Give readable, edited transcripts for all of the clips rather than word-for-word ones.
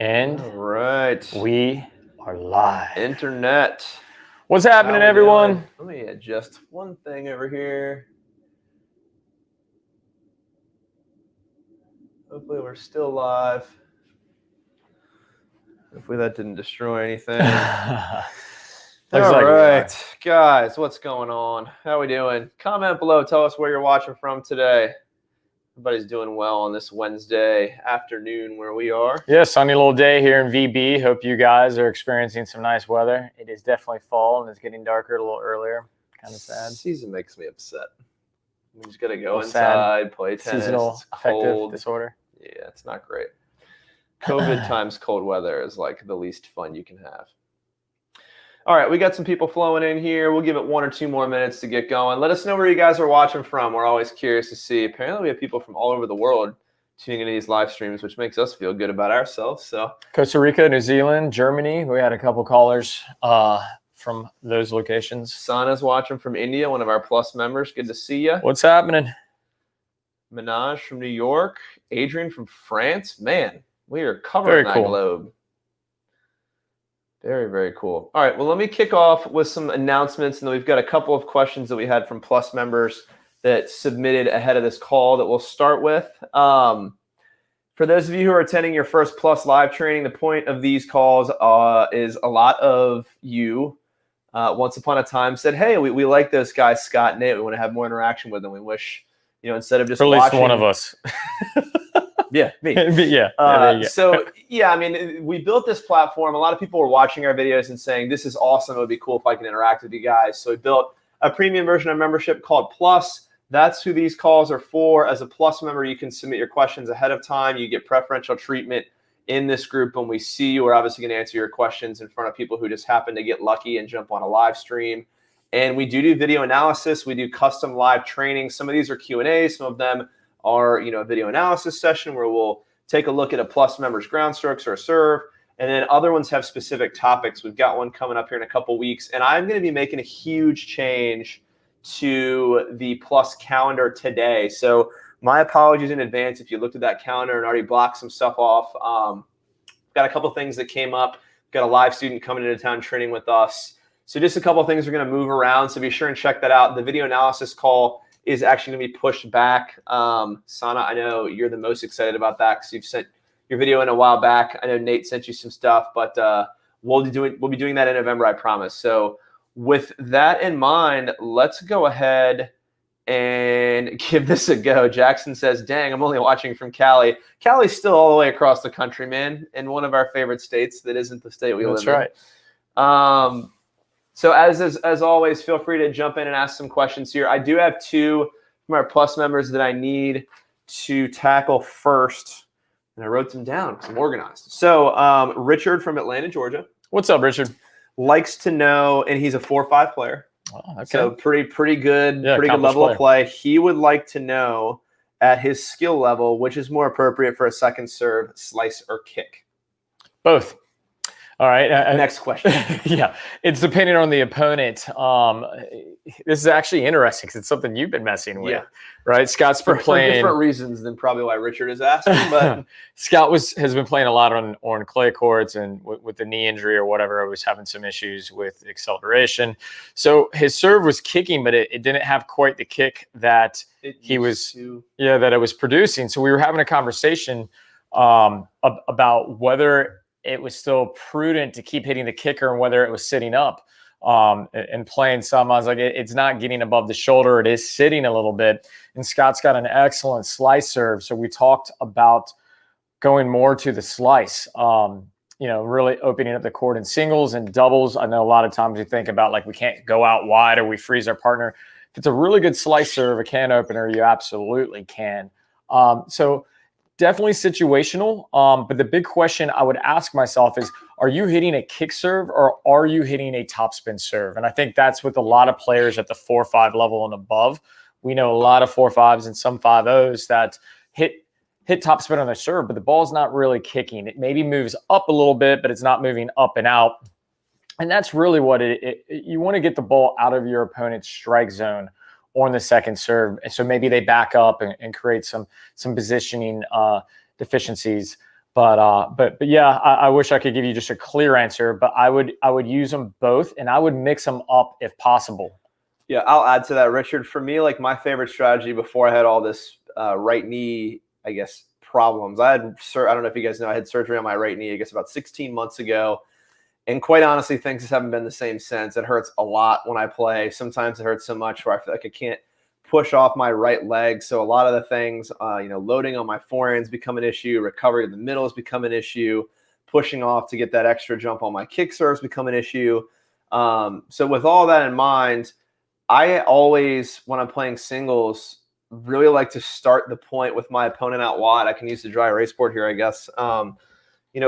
And all right, we are live. Internet. What's happening, everyone? Let me adjust one thing over here. Hopefully we're still live. Hopefully that didn't destroy anything. All right, guys, what's going on? How we doing? Comment below. Tell us where you're watching from today. Everybody's doing well on this Wednesday afternoon where we are. Yeah, sunny little day here in VB. Hope you guys are experiencing some nice weather. It is definitely fall and it's getting darker a little earlier. Kind of sad. Season makes me upset. We just got to go inside, play tennis. Seasonal affective disorder. Yeah, it's not great. COVID times cold weather is like the least fun you can have. All right, we got some people flowing in here. We'll give it 1 or 2 more minutes to get going. Let us know where you guys are watching from. We're always curious to see. Apparently, we have people from all over the world tuning into these live streams, which makes us feel good about ourselves. So, Costa Rica, New Zealand, Germany. We had a couple callers from those locations. Sana's watching from India, one of our Plus members. Good to see you. What's happening? Minaj from New York. Adrian from France. Man, we are covering that globe. Very, very cool. All right, well, let me kick off with some announcements, and then we've got a couple of questions that we had from Plus members that submitted ahead of this call that we'll start with. For those of you who are attending your first Plus live training, the point of these calls is a lot of you once upon a time said, hey, we like those guys, Scott and Nate. We want to have more interaction with them. We wish, instead of just at least watching, one of us. Yeah, me. Yeah. So, yeah, I mean, we built this platform. A lot of people were watching our videos and saying, this is awesome. It would be cool if I can interact with you guys. So we built a premium version of membership called Plus. That's who these calls are for. As a Plus member, you can submit your questions ahead of time. You get preferential treatment in this group. When we see you, we're obviously going to answer your questions in front of people who just happen to get lucky and jump on a live stream. And we do video analysis. We do custom live training. Some of these are Q&As. Some of them are, a video analysis session where we'll take a look at a Plus member's ground strokes or a serve. And then other ones have specific topics. We've got one coming up here in a couple weeks. And I'm going to be making a huge change to the Plus calendar today. So my apologies in advance if you looked at that calendar and already blocked some stuff off. Got a couple things that came up. Got a live student coming into town training with us. So just a couple of things are going to move around. So be sure and check that out. The video analysis call is actually going to be pushed back. Sana, I know you're the most excited about that because you've sent your video in a while back. I know Nate sent you some stuff, but we'll be doing that in November, I promise. So with that in mind, let's go ahead and give this a go. Jackson says, dang, I'm only watching from Cali. Cali's still all the way across the country, man, in one of our favorite states that isn't the state we live in. That's right. So as always, feel free to jump in and ask some questions here. I do have 2 from our Plus members that I need to tackle first, and I wrote them down because I'm organized. So Richard from Atlanta, Georgia. What's up, Richard? Likes to know, and he's a 4-5 player. Oh, okay. So pretty good level of play. He would like to know at his skill level which is more appropriate for a second serve, slice, or kick. Both. All right. Next question. Yeah, it's depending on the opponent. This is actually interesting because it's something you've been messing with, right? Scott's been playing for different reasons than probably why Richard is asking. But Scott has been playing a lot on clay courts, and with the knee injury or whatever, I was having some issues with acceleration. So his serve was kicking, but it didn't have quite the kick that it was producing. So we were having a conversation about whether it was still prudent to keep hitting the kicker and whether it was sitting up and playing some. I was like, it's not getting above the shoulder. It is sitting a little bit. And Scott's got an excellent slice serve. So we talked about going more to the slice, really opening up the court in singles and doubles. I know a lot of times you think about like we can't go out wide or we freeze our partner. If it's a really good slice serve, a can opener, you absolutely can. So definitely situational, but the big question I would ask myself is, are you hitting a kick serve or are you hitting a topspin serve? And I think that's with a lot of players at the 4-5 level and above. We know a lot of 4-5s and some 5-0s that hit topspin on their serve, but the ball's not really kicking. It maybe moves up a little bit, but it's not moving up and out. And that's really what you want to get the ball out of your opponent's strike zone on the second serve. And so maybe they back up and create some positioning deficiencies. But yeah, I wish I could give you just a clear answer, but I would use them both, and I would mix them up if possible. Yeah, I'll add to that, Richard. For me, like my favorite strategy before I had all this right knee, I guess, problems. I don't know if you guys know, I had surgery on my right knee, I guess about 16 months ago. And quite honestly, things just haven't been the same since. It hurts a lot when I play. Sometimes it hurts so much where I feel like I can't push off my right leg. So a lot of the things, loading on my forehands become an issue. Recovery in the middle has become an issue. Pushing off to get that extra jump on my kick serves become an issue. So with all that in mind, I always, when I'm playing singles, really like to start the point with my opponent out wide. I can use the dry erase board here, I guess.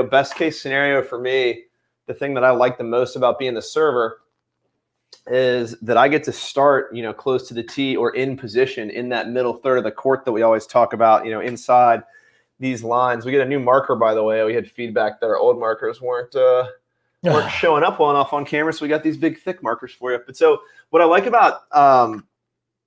Best case scenario for me, the thing that I like the most about being the server is that I get to start, close to the tee or in position in that middle third of the court that we always talk about, inside these lines. We get a new marker, by the way. We had feedback that our old markers weren't showing up well enough on camera, so we got these big, thick markers for you. But so what I like about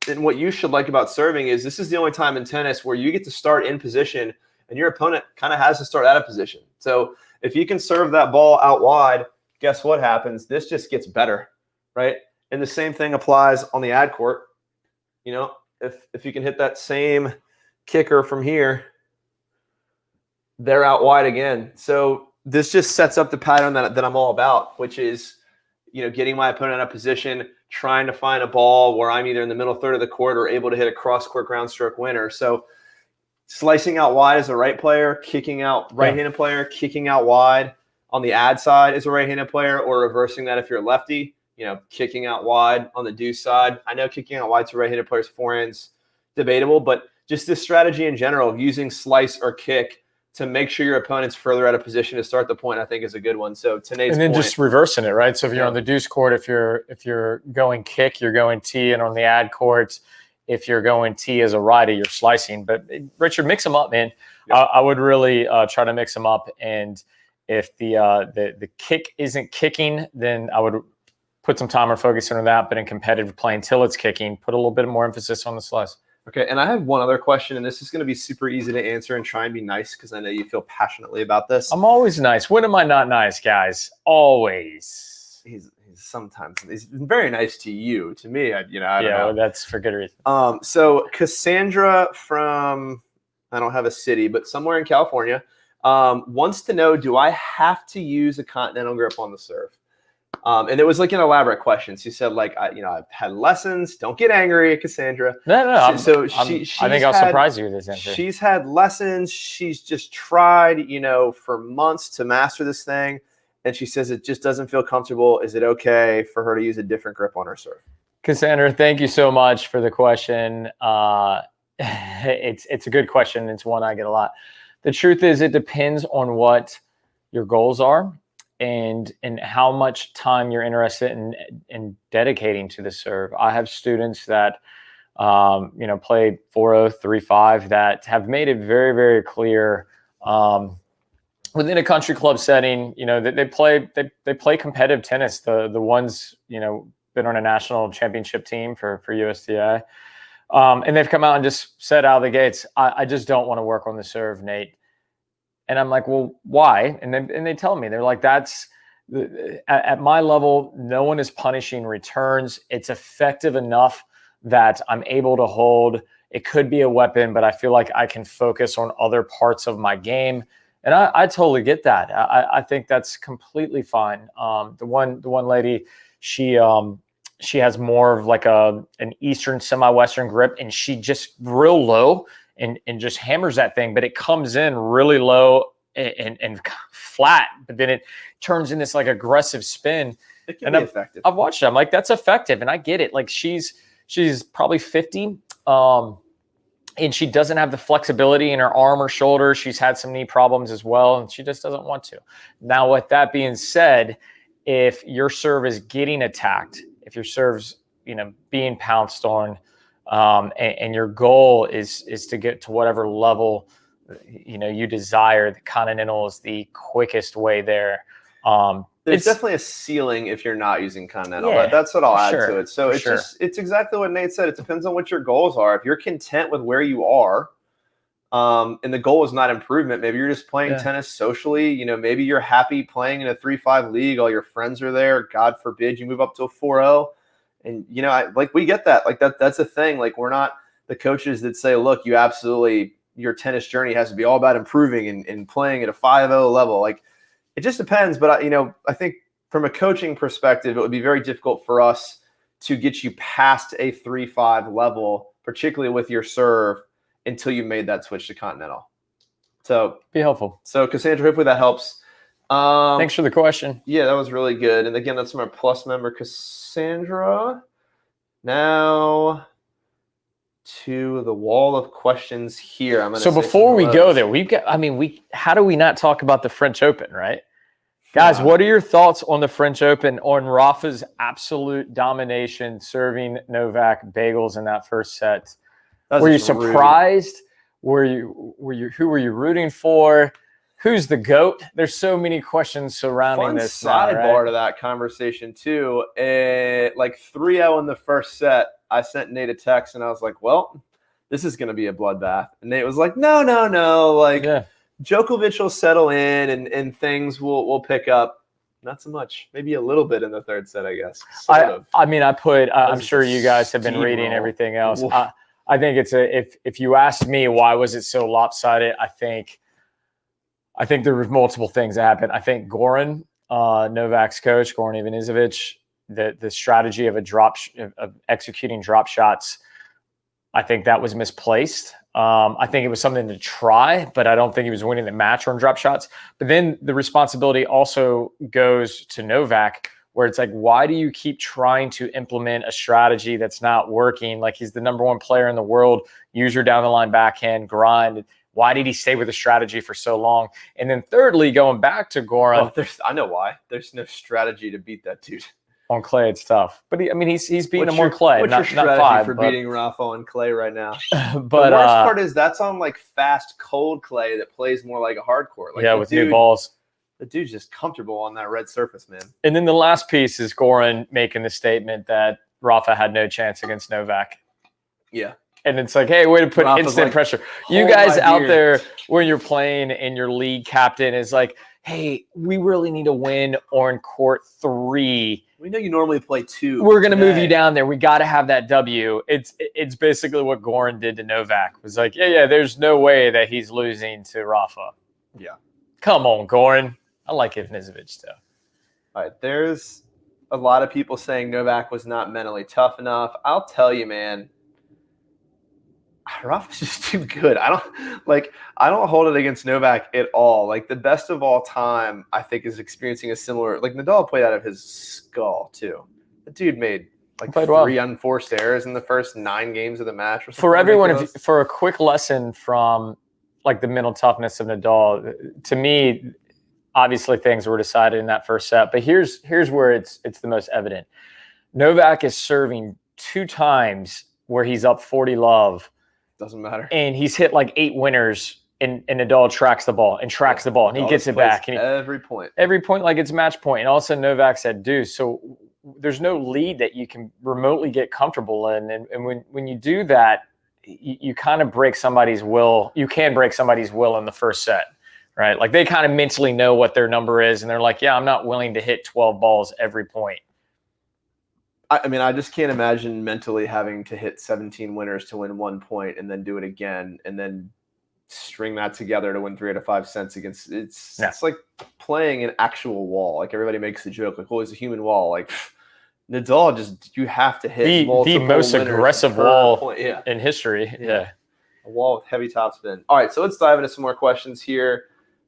and what you should like about serving is this is the only time in tennis where you get to start in position and your opponent kind of has to start out of position. So if you can serve that ball out wide, guess what happens? This just gets better, right? And the same thing applies on the ad court. If you can hit that same kicker from here, they're out wide again. So this just sets up the pattern that I'm all about, which is, getting my opponent out of position, trying to find a ball where I'm either in the middle third of the court or able to hit a cross-court ground stroke winner. So slicing out wide as a right player, kicking out right-handed player, kicking out wide on the ad side as a right-handed player, or reversing that if you're a lefty, kicking out wide on the deuce side. I know kicking out wide to right-handed players' forehands debatable, but just this strategy in general of using slice or kick to make sure your opponent's further out of position to start the point, I think is a good one. So Nate's and then point, just reversing it, right? So if you're on the deuce court, if you're going kick, you're going tee, and on the ad court, if you're going tee as a righty, you're slicing. But Richard, mix them up, man. Yep. I would really try to mix them up. And if the kick isn't kicking, then I would put some time or focus on that. But in competitive play, until it's kicking, put a little bit more emphasis on the slice. Okay, and I have one other question, and this is going to be super easy to answer and try and be nice because I know you feel passionately about this. I'm always nice. When am I not nice, guys? Always. He's very nice to you. To me, I don't know. Well, that's for good reason. So Cassandra from, I don't have a city, but somewhere in California, wants to know, do I have to use a continental grip on the serve? And it was like an elaborate question. She said, I've had lessons. Don't get angry, Cassandra. No. I think I'll surprise you with this answer. She's had lessons. She's just tried, for months to master this thing. And she says it just doesn't feel comfortable. Is it okay for her to use a different grip on her serve? Cassandra, thank you so much for the question. It's a good question. It's one I get a lot. The truth is, it depends on what your goals are and how much time you're interested in dedicating to the serve. I have students that play 4-0, 3-5 that have made it very, very clear within a country club setting, that they play competitive tennis. The ones, been on a national championship team for USTA. And they've come out and just said out of the gates, I just don't want to work on the serve, Nate. And I'm like, well, why? And they tell me, they're like, that's at my level, no one is punishing returns. It's effective enough that I'm able to hold. It could be a weapon, but I feel like I can focus on other parts of my game. And I totally get that. I think that's completely fine. The one lady, she has more of like an Eastern semi-Western grip, and she just real low and just hammers that thing, but it comes in really low and flat, but then it turns in this like aggressive spin. It can be effective. I've watched it. I'm like, that's effective. And I get it. Like she's probably 50. And she doesn't have the flexibility in her arm or shoulder. She's had some knee problems as well, and she just doesn't want to. Now, with that being said, if your serve is getting attacked, if your serve's, being pounced on, and your goal is to get to whatever level, you desire, the continental is the quickest way there. There's definitely a ceiling if you're not using continental. Yeah, that's what I'll add to it. So it's exactly what Nate said. It depends on what your goals are. If you're content with where you are, And the goal is not improvement. Maybe you're just playing tennis socially. You know, maybe you're happy playing in a 3-5 league. All your friends are there. God forbid you move up to a 4-0. And, you know, we get that. Like, that's a thing. Like, we're not the coaches that say, look, your tennis journey has to be all about improving and playing at a 5-0 level. Like, it just depends. But, I think from a coaching perspective, it would be very difficult for us to get you past a 3-5 level, particularly with your serve, until you made that switch to Continental. So be helpful. So Cassandra, hopefully that helps. Thanks for the question. Yeah, that was really good. And again, that's from our Plus member, Cassandra. Now to the wall of questions here. So before we go there, how do we not talk about the French Open, right? Guys, what are your thoughts on the French Open, on Rafa's absolute domination, serving Novak bagels in that first set? Were you surprised? Who were you rooting for? Who's the GOAT? There's so many questions surrounding this. Sidebar to that conversation too. Like 3-0 in the first set, I sent Nate a text and I was like, well, this is going to be a bloodbath. And Nate was like, no. Like, Djokovic will settle in and things will pick up. Not so much. Maybe a little bit in the third set, I guess. I'm sure you guys have been reading everything else. I think if you asked me why was it so lopsided, I think there were multiple things that happened. I think Goran, Novak's coach, Goran Ivanisevic, the strategy of of executing drop shots, I think that was misplaced. I think it was something to try, but I don't think he was winning the match on drop shots. But then the responsibility also goes to Novak, where it's like, why do you keep trying to implement a strategy that's not working? Like, he's the #1 player in the world. Use your down the line backhand, grind. Why did he stay with the strategy for so long? And then thirdly, going back to Goran. I know why. There's no strategy to beat that dude. On clay, it's tough. But he's beating him on clay. What's your strategy for beating Rafa on clay right now? But the worst part is that's on like fast, cold clay that plays more like a hard court. Like, with new balls. The dude's just comfortable on that red surface, man. And then the last piece is Goran making the statement that Rafa had no chance against Novak. Yeah. And it's like, hey, way to put Rafa's instant pressure. You guys out there when you're playing and your league captain is like, hey, we really need to win on court 3. We know you normally play 2. We're going to move you down there. We got to have that W. It's basically what Goran did to Novak. It was like, there's no way that he's losing to Rafa. Yeah. Come on, Goran. I like Ivanisevic, though. All right, there's a lot of people saying Novak was not mentally tough enough. I'll tell you, man, Rafa's just too good. I don't hold it against Novak at all. Like, the best of all time, I think, is experiencing a similar. Like, Nadal played out of his skull too. The dude made like 3 unforced errors in the first 9 games of the match. For everyone, for a quick lesson from like the mental toughness of Nadal, to me, obviously things were decided in that first set. But here's where it's the most evident. Novak is serving 2 times where he's up 40-love. Doesn't matter. And he's hit like 8 winners, and Nadal tracks the ball, and he gets it back. And every point like it's match point. And all of a sudden Novak said, deuce. So there's no lead that you can remotely get comfortable in. And when you do that, you kind of break somebody's will. You can break somebody's will in the first set, right? Like, they kind of mentally know what their number is, and they're like, I'm not willing to hit 12 balls every point. I mean, I just can't imagine mentally having to hit 17 winners to win 1 point and then do it again and then string that together to win 3 out of 5 sets against. It's like playing an actual wall. Like, everybody makes the joke, like, it's a human wall. Like, Nadal, you have to hit the most aggressive wall in history. Yeah. A wall with heavy topspin. All right, so let's dive into some more questions here.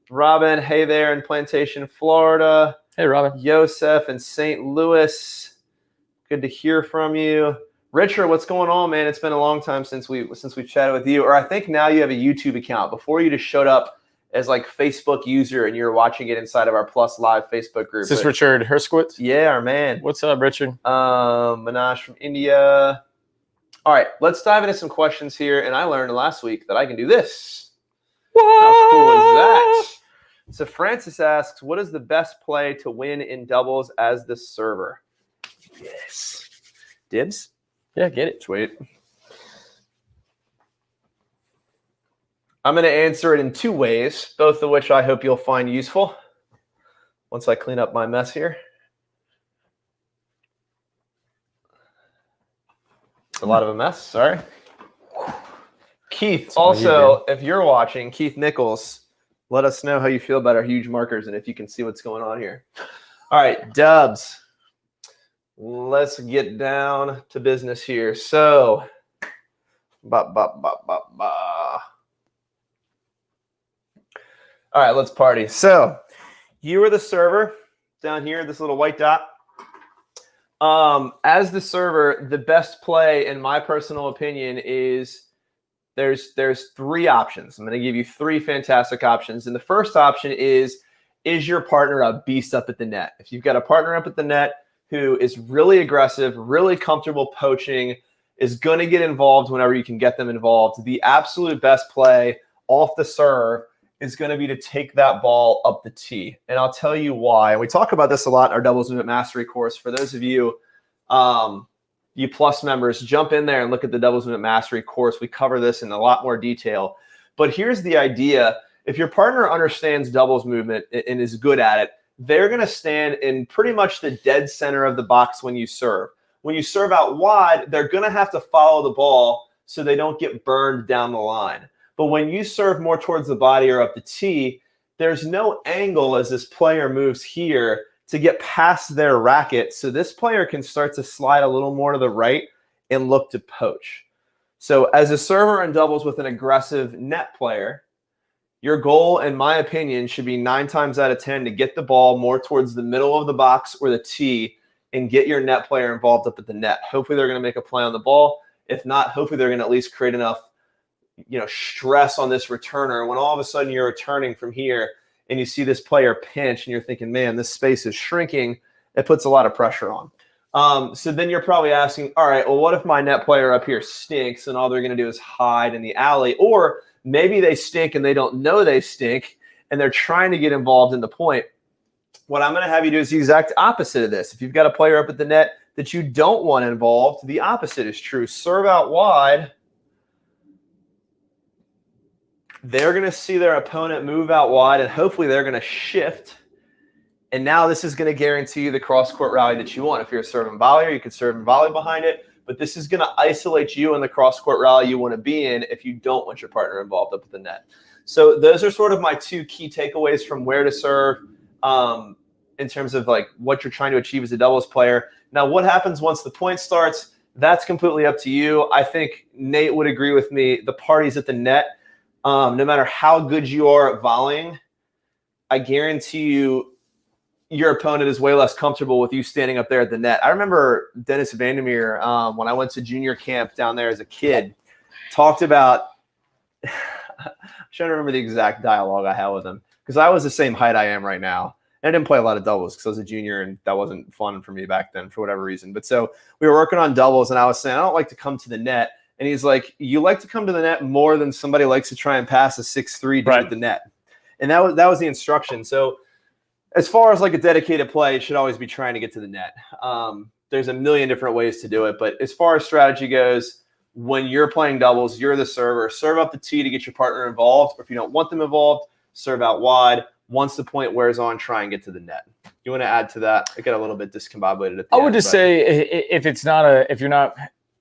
Robin, hey there in Plantation, Florida. Hey, Robin. Yosef in St. Louis. Good to hear from you. Richard, what's going on, man? It's been a long time since we chatted with you. Or I think now you have a YouTube account. Before, you just showed up as like Facebook user and you were watching it inside of our Plus Live Facebook group. Is this Richard Herskowitz? Yeah, our man. What's up, Richard? Manaj from India. All right, let's dive into some questions here. And I learned last week that I can do this. What? How cool is that? So Francis asks, what is the best play to win in doubles as the server? Yes. Dibs? Yeah, get it. Sweet. I'm going to answer it in 2 ways, both of which I hope you'll find useful once I clean up my mess here. It's a lot of a mess, sorry. Keith, also, if you're watching, Keith Nichols, let us know how you feel about our huge markers and if you can see what's going on here. All right, Dubs, let's get down to business here. So, all right, let's party. So, you are the server down here, this little white dot. As the server, the best play, in my personal opinion, is there's 3 options. I'm going to give you 3 fantastic options. And the first option is your partner a beast up at the net? If you've got a partner up at the net who is really aggressive, really comfortable poaching, is going to get involved whenever you can get them involved, the absolute best play off the serve is going to be to take that ball up the tee. And I'll tell you why. We talk about this a lot in our Doubles Movement Mastery course. For those of you, you Plus members, jump in there and look at the Doubles Movement Mastery course. We cover this in a lot more detail. But here's the idea. If your partner understands doubles movement and is good at it, they're going to stand in pretty much the dead center of the box when you serve. When you serve out wide, they're going to have to follow the ball so they don't get burned down the line. But when you serve more towards the body or up the tee, there's no angle as this player moves here to get past their racket. So this player can start to slide a little more to the right and look to poach. So as a server in doubles with an aggressive net player, your goal, in my opinion, should be 9 times out of 10 to get the ball more towards the middle of the box or the tee and get your net player involved up at the net. Hopefully they're going to make a play on the ball. If not, hopefully they're going to at least create enough stress on this returner. When all of a sudden you're returning from here and you see this player pinch and you're thinking, man, this space is shrinking, it puts a lot of pressure on. So then you're probably asking, all right, well, what if my net player up here stinks and all they're going to do is hide in the alley? Or maybe they stink and they don't know they stink and they're trying to get involved in the point. What I'm going to have you do is the exact opposite of this. If you've got a player up at the net that you don't want involved, the opposite is true. Serve out wide. They're going to see their opponent move out wide, and hopefully they're going to shift. And now this is going to guarantee you the cross-court rally that you want. If you're a serve and volleyer, you can serve and volley behind it. But this is going to isolate you in the cross-court rally you want to be in if you don't want your partner involved up at the net. So those are sort of my 2 key takeaways from where to serve in terms of like what you're trying to achieve as a doubles player. Now, what happens once the point starts, that's completely up to you. I think Nate would agree with me. The party's at the net. No matter how good you are at volleying, I guarantee you your opponent is way less comfortable with you standing up there at the net. I remember Dennis Vandermeer, when I went to junior camp down there as a kid, talked about – I'm trying to remember the exact dialogue I had with him because I was the same height I am right now. And I didn't play a lot of doubles because I was a junior and that wasn't fun for me back then for whatever reason. But so we were working on doubles and I was saying, I don't like to come to the net. And he's like, you like to come to the net more than somebody likes to try and pass a 6'3" dude at the net. And that was the instruction. So as far as like a dedicated play, it should always be trying to get to the net. There's a million different ways to do it. But as far as strategy goes, when you're playing doubles, you're the server. Serve up the tee to get your partner involved. Or if you don't want them involved, serve out wide. Once the point wears on, try and get to the net. You want to add to that? I got a little bit discombobulated at the end. I would just say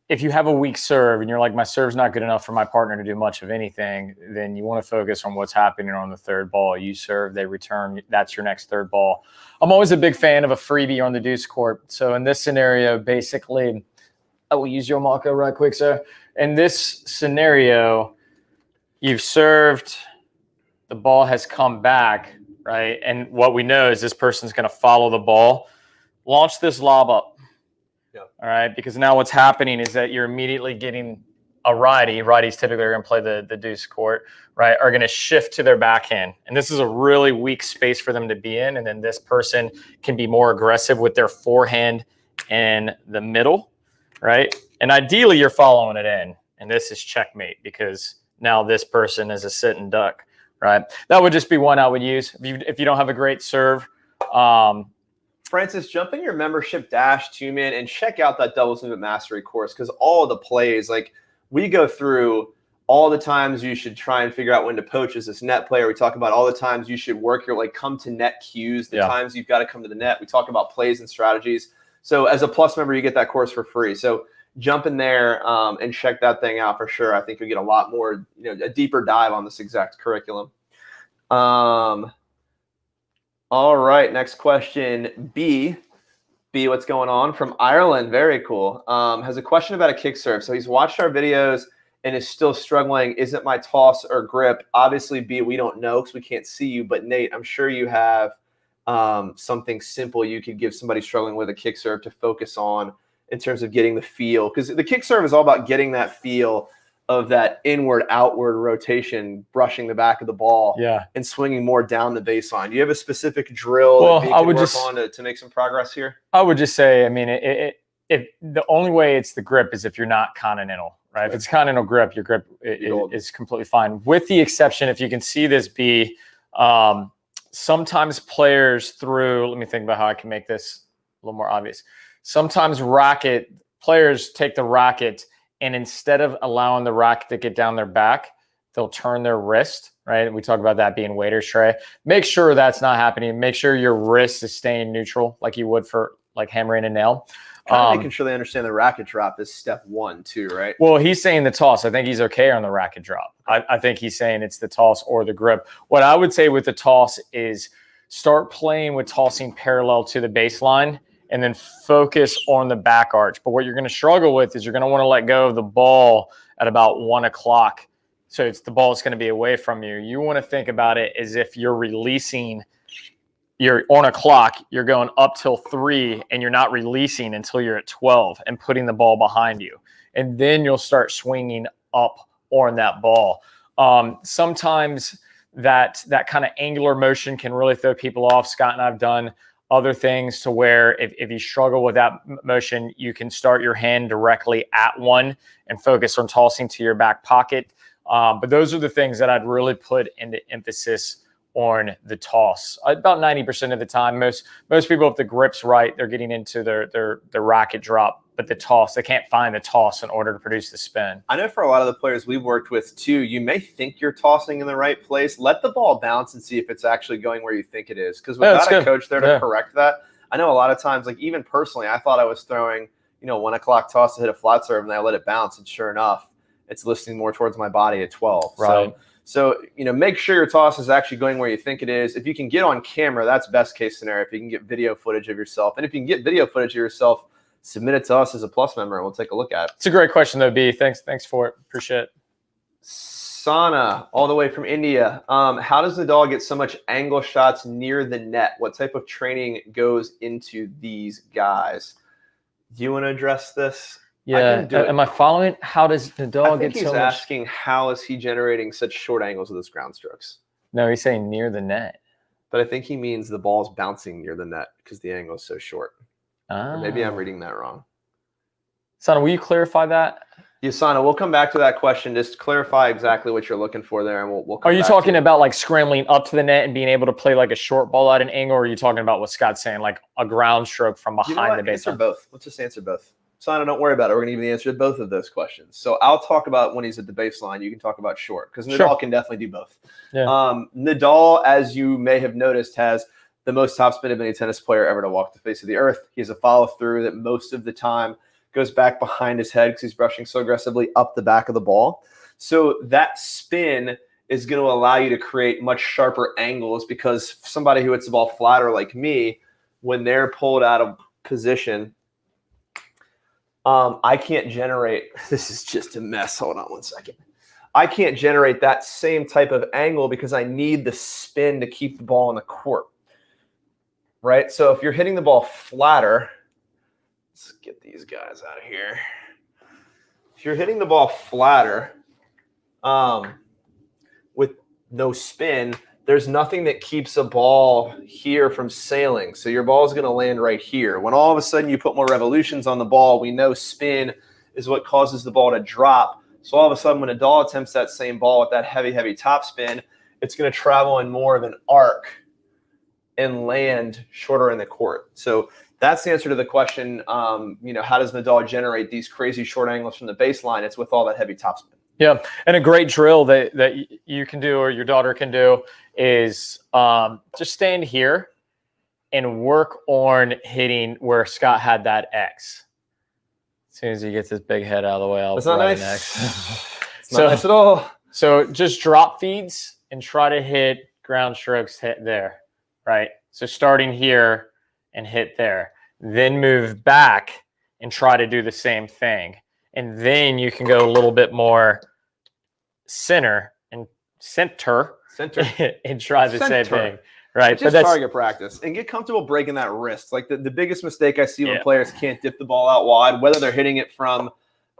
if you have a weak serve and you're like, my serve's not good enough for my partner to do much of anything, then you want to focus on what's happening on the third ball. You serve, they return, that's your next third ball. I'm always a big fan of a freebie on the deuce court. So in this scenario, basically, I will use your marker right quick, sir. In this scenario, you've served, the ball has come back, right? And what we know is this person's going to follow the ball, launch this lob up. Yep. All right, because now what's happening is that you're immediately getting a righty. Righties typically are going to play the deuce court, right? Are going to shift to their backhand. And this is a really weak space for them to be in. And then this person can be more aggressive with their forehand in the middle, right? And ideally you're following it in. And this is checkmate because now this person is a sitting duck, right? That would just be one I would use. If you don't have a great serve, Francis, jump in your membership dash too, man, and check out that Doubles Movement Mastery course because all of the plays, like we go through all the times you should try and figure out when to poach as this net player. We talk about all the times you should work your come to net cues, the times you've got to come to the net. We talk about plays and strategies. So as a Plus member, you get that course for free. So jump in there and check that thing out for sure. I think you'll get a lot more, a deeper dive on this exact curriculum. All right, next question. B, what's going on? From Ireland, very cool. Has a question about a kick serve. So he's watched our videos and is still struggling. Is it my toss or grip? Obviously, B, we don't know because we can't see you. But Nate, I'm sure you have something simple you could give somebody struggling with a kick serve to focus on in terms of getting the feel. Because the kick serve is all about getting that feel of that inward-outward rotation, brushing the back of the ball, and swinging more down the baseline. Do you have a specific drill that you can work on to make some progress here? I would just say, I mean, if the only way it's the grip is if you're not continental, right? If it's continental grip, your grip is completely fine. With the exception, if you can see this B, sometimes players let me think about how I can make this a little more obvious. Sometimes players take the racket, and instead of allowing the racket to get down their back, they'll turn their wrist, right? We talk about that being waiter's tray. Make sure that's not happening. Make sure your wrist is staying neutral like you would for hammering a nail. Kind of making sure they understand the racket drop is step 1 too, right? Well, he's saying the toss. I think he's okay on the racket drop. I think he's saying it's the toss or the grip. What I would say with the toss is start playing with tossing parallel to the baseline and then focus on the back arch. But what you're going to struggle with is you're going to want to let go of the ball at about 1 o'clock. So the ball is going to be away from you. You want to think about it as if you're releasing. You're on a clock, you're going up till 3, and you're not releasing until you're at 12 and putting the ball behind you. And then you'll start swinging up on that ball. Sometimes that kind of angular motion can really throw people off. Scott and I have done other things to where if you struggle with that motion, you can start your hand directly at one and focus on tossing to your back pocket. But those are the things that I'd really put into emphasis on the toss. About 90% of the time, most people, if the grip's right, they're getting into their racket drop, but the toss, they can't find the toss in order to produce the spin. I know for a lot of the players we've worked with too, you may think you're tossing in the right place. Let the ball bounce and see if it's actually going where you think it is. Because without a coach there to correct that, I know a lot of times, even personally, I thought I was throwing, 1 o'clock toss to hit a flat serve, and I let it bounce, and sure enough, it's listening more towards my body at 12. Right. So, make sure your toss is actually going where you think it is. If you can get on camera, that's best case scenario. If you can get video footage of yourself. And if you can get video footage of yourself, submit it to us as a Plus member, and we'll take a look at it. It's a great question, though, B. Thanks for it. Appreciate it. Sana, all the way from India. How does Nadal get so much angle shots near the net? What type of training goes into these guys? Do you want to address this? Yeah, am I following? How does Nadal get so much? He's asking how is he generating such short angles with his ground strokes? No, he's saying near the net. But I think he means the ball's bouncing near the net because the angle is so short. Or maybe I'm reading that wrong. Sana, will you clarify that? Yeah, Sana, we'll come back to that question. Just clarify exactly what you're looking for there, and we'll come Are you talking about scrambling up to the net and being able to play a short ball at an angle, or are you talking about what Scott's saying, a ground stroke from behind the baseline? Answer both. Let's just answer both. Sana, don't worry about it. We're going to give you the answer to both of those questions. So I'll talk about when he's at the baseline. You can talk about short because Nadal can definitely do both. Yeah. Nadal, as you may have noticed, has the most topspin of any tennis player ever to walk the face of the earth. He has a follow-through that most of the time goes back behind his head because he's brushing so aggressively up the back of the ball. So that spin is going to allow you to create much sharper angles because somebody who hits the ball flatter like me, when they're pulled out of position, I can't generate – this is just a mess. Hold on 1 second. I can't generate that same type of angle because I need the spin to keep the ball in the court, right? So if you're hitting the ball flatter – let's get these guys out of here. If you're hitting the ball flatter with no spin – there's nothing that keeps a ball here from sailing. So your ball is going to land right here. When all of a sudden you put more revolutions on the ball, we know spin is what causes the ball to drop. So all of a sudden when Nadal attempts that same ball with that heavy, heavy top spin, it's going to travel in more of an arc and land shorter in the court. So that's the answer to the question, how does Nadal generate these crazy short angles from the baseline? It's with all that heavy top spin. Yeah, and a great drill that you can do or your daughter can do is just stand here and work on hitting where Scott had that X. As soon as he gets his big head out of the way, I'll That's not write nice. an X. It's not nice at all. So just drop feeds and try to hit ground strokes hit there, right? So starting here and hit there. Then move back and try to do the same thing. And then you can go a little bit more center and try the same thing, right? Just target practice and get comfortable breaking that wrist. Like the biggest mistake I see when players can't dip the ball out wide, whether they're hitting it from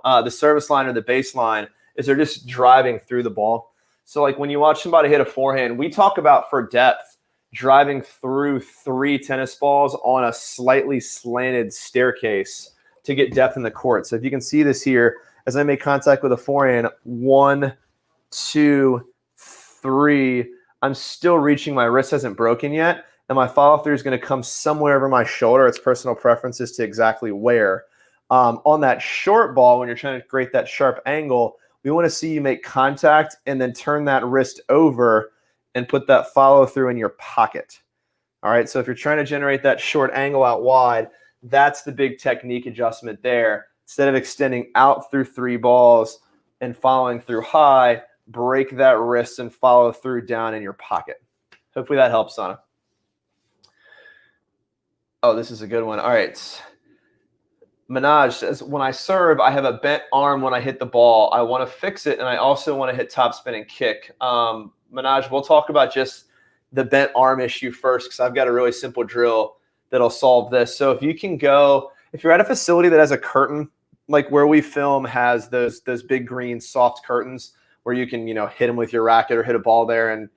the service line or the baseline, is they're just driving through the ball. So like when you watch somebody hit a forehand, we talk about for depth, driving through 3 tennis balls on a slightly slanted staircase to get depth in the court. So if you can see this here, as I make contact with a forehand, 1, 2, 3, I'm still reaching, my wrist hasn't broken yet, and my follow through is going to come somewhere over my shoulder. It's personal preferences to exactly where. On that short ball, when you're trying to create that sharp angle, we want to see you make contact and then turn that wrist over and put that follow through in your pocket. All right, so if you're trying to generate that short angle out wide, that's the big technique adjustment there. Instead of extending out through 3 balls and following through high, break that wrist and follow through down in your pocket. Hopefully that helps, Sana. Oh, this is a good one. All right. Minaj says, when I serve, I have a bent arm when I hit the ball. I want to fix it, and I also want to hit top spin and kick. Minaj, we'll talk about just the bent arm issue first because I've got a really simple drill that'll solve this. So if you can go, if you're at a facility that has a curtain, like where we film has those big green soft curtains where you can, hit them with your racket or hit a ball there and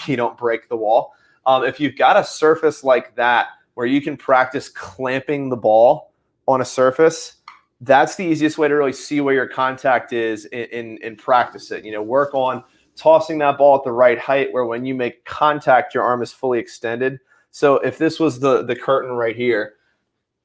you don't break the wall. If you've got a surface like that where you can practice clamping the ball on a surface, that's the easiest way to really see where your contact is in practice it. Work on tossing that ball at the right height where when you make contact, your arm is fully extended. So if this was the curtain right here,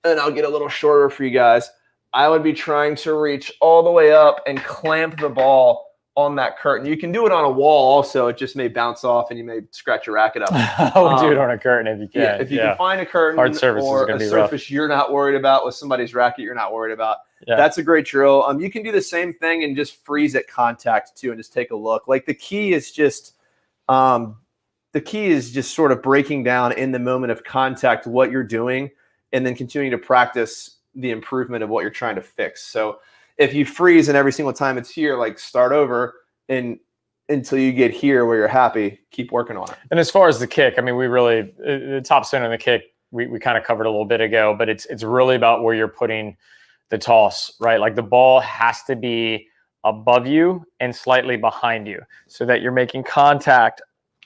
and I'll get a little shorter for you guys, I would be trying to reach all the way up and clamp the ball on that curtain. You can do it on a wall also. It just may bounce off and you may scratch your racket up. I would do it on a curtain if you can. Yeah, if you can find a curtain hard surface or is a be surface rough. You're not worried about with somebody's racket you're not worried about. Yeah. That's a great drill. You can do the same thing and just freeze at contact too and just take a look. Like the key is just sort of breaking down in the moment of contact what you're doing and then continuing to practice the improvement of what you're trying to fix. So if you freeze and every single time it's here, like start over and until you get here where you're happy, keep working on it. And as far as the kick, I mean, we really, the top spin and the kick, we kind of covered a little bit ago, but it's really about where you're putting the toss, right? Like the ball has to be above you and slightly behind you so that you're making contact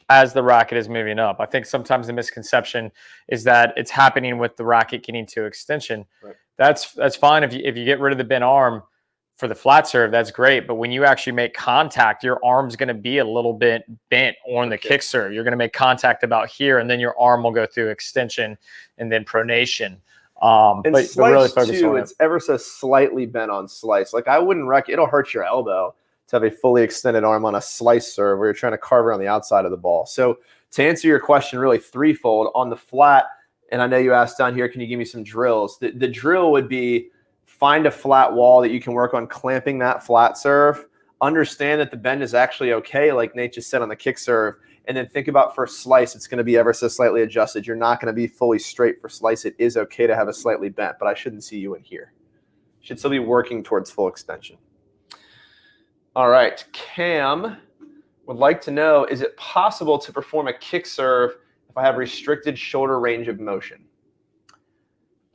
as the racket is moving up. I think sometimes the misconception is that it's happening with the racket getting to extension. Right. That's fine if you get rid of the bent arm for the flat serve, that's great. But when you actually make contact, your arm's going to be a little bit bent on the kick serve. You're going to make contact about here, and then your arm will go through extension and then pronation. And but slice really focus too, on it's ever so slightly bent on slice. Like I wouldn't it'll hurt your elbow to have a fully extended arm on a slice serve where you're trying to carve around the outside of the ball. So to answer your question really threefold, on the flat, and I know you asked down here, can you give me some drills? The drill would be find a flat wall that you can work on clamping that flat serve. Understand that the bend is actually okay, like Nate just said on the kick serve. And then think about for slice, it's going to be ever so slightly adjusted. You're not going to be fully straight for slice. It is okay to have a slightly bent, but I shouldn't see you in here. You should still be working towards full extension. All right, Cam would like to know, is it possible to perform a kick serve if I have restricted shoulder range of motion?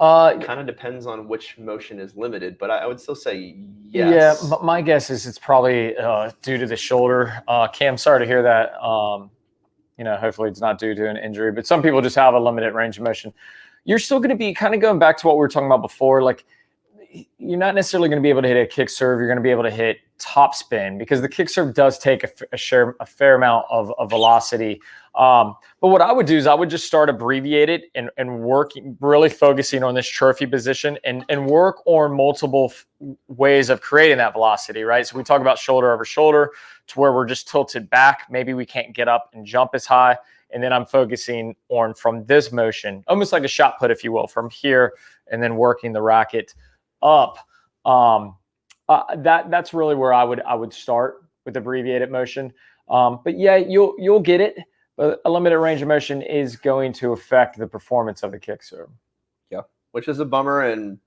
It kind of depends on which motion is limited, but I would still say yes. Yeah, my guess is it's probably due to the shoulder. Cam, sorry to hear that. Hopefully it's not due to an injury, but some people just have a limited range of motion. You're still going to be kind of going back to what we were talking about before. Like you're not necessarily going to be able to hit a kick serve. You're going to be able to hit top spin because the kick serve does take a fair amount of velocity. But what I would do is I would just start abbreviated and work, really focusing on this trophy position and work on multiple ways of creating that velocity, right? So we talk about shoulder over shoulder to where we're just tilted back. Maybe we can't get up and jump as high. And then I'm focusing on from this motion, almost like a shot put, if you will, from here, and then working the racket up. That's really where I would start with abbreviated motion. But yeah, you'll get it. But a limited range of motion is going to affect the performance of the kick serve. Yeah, which is a bummer. And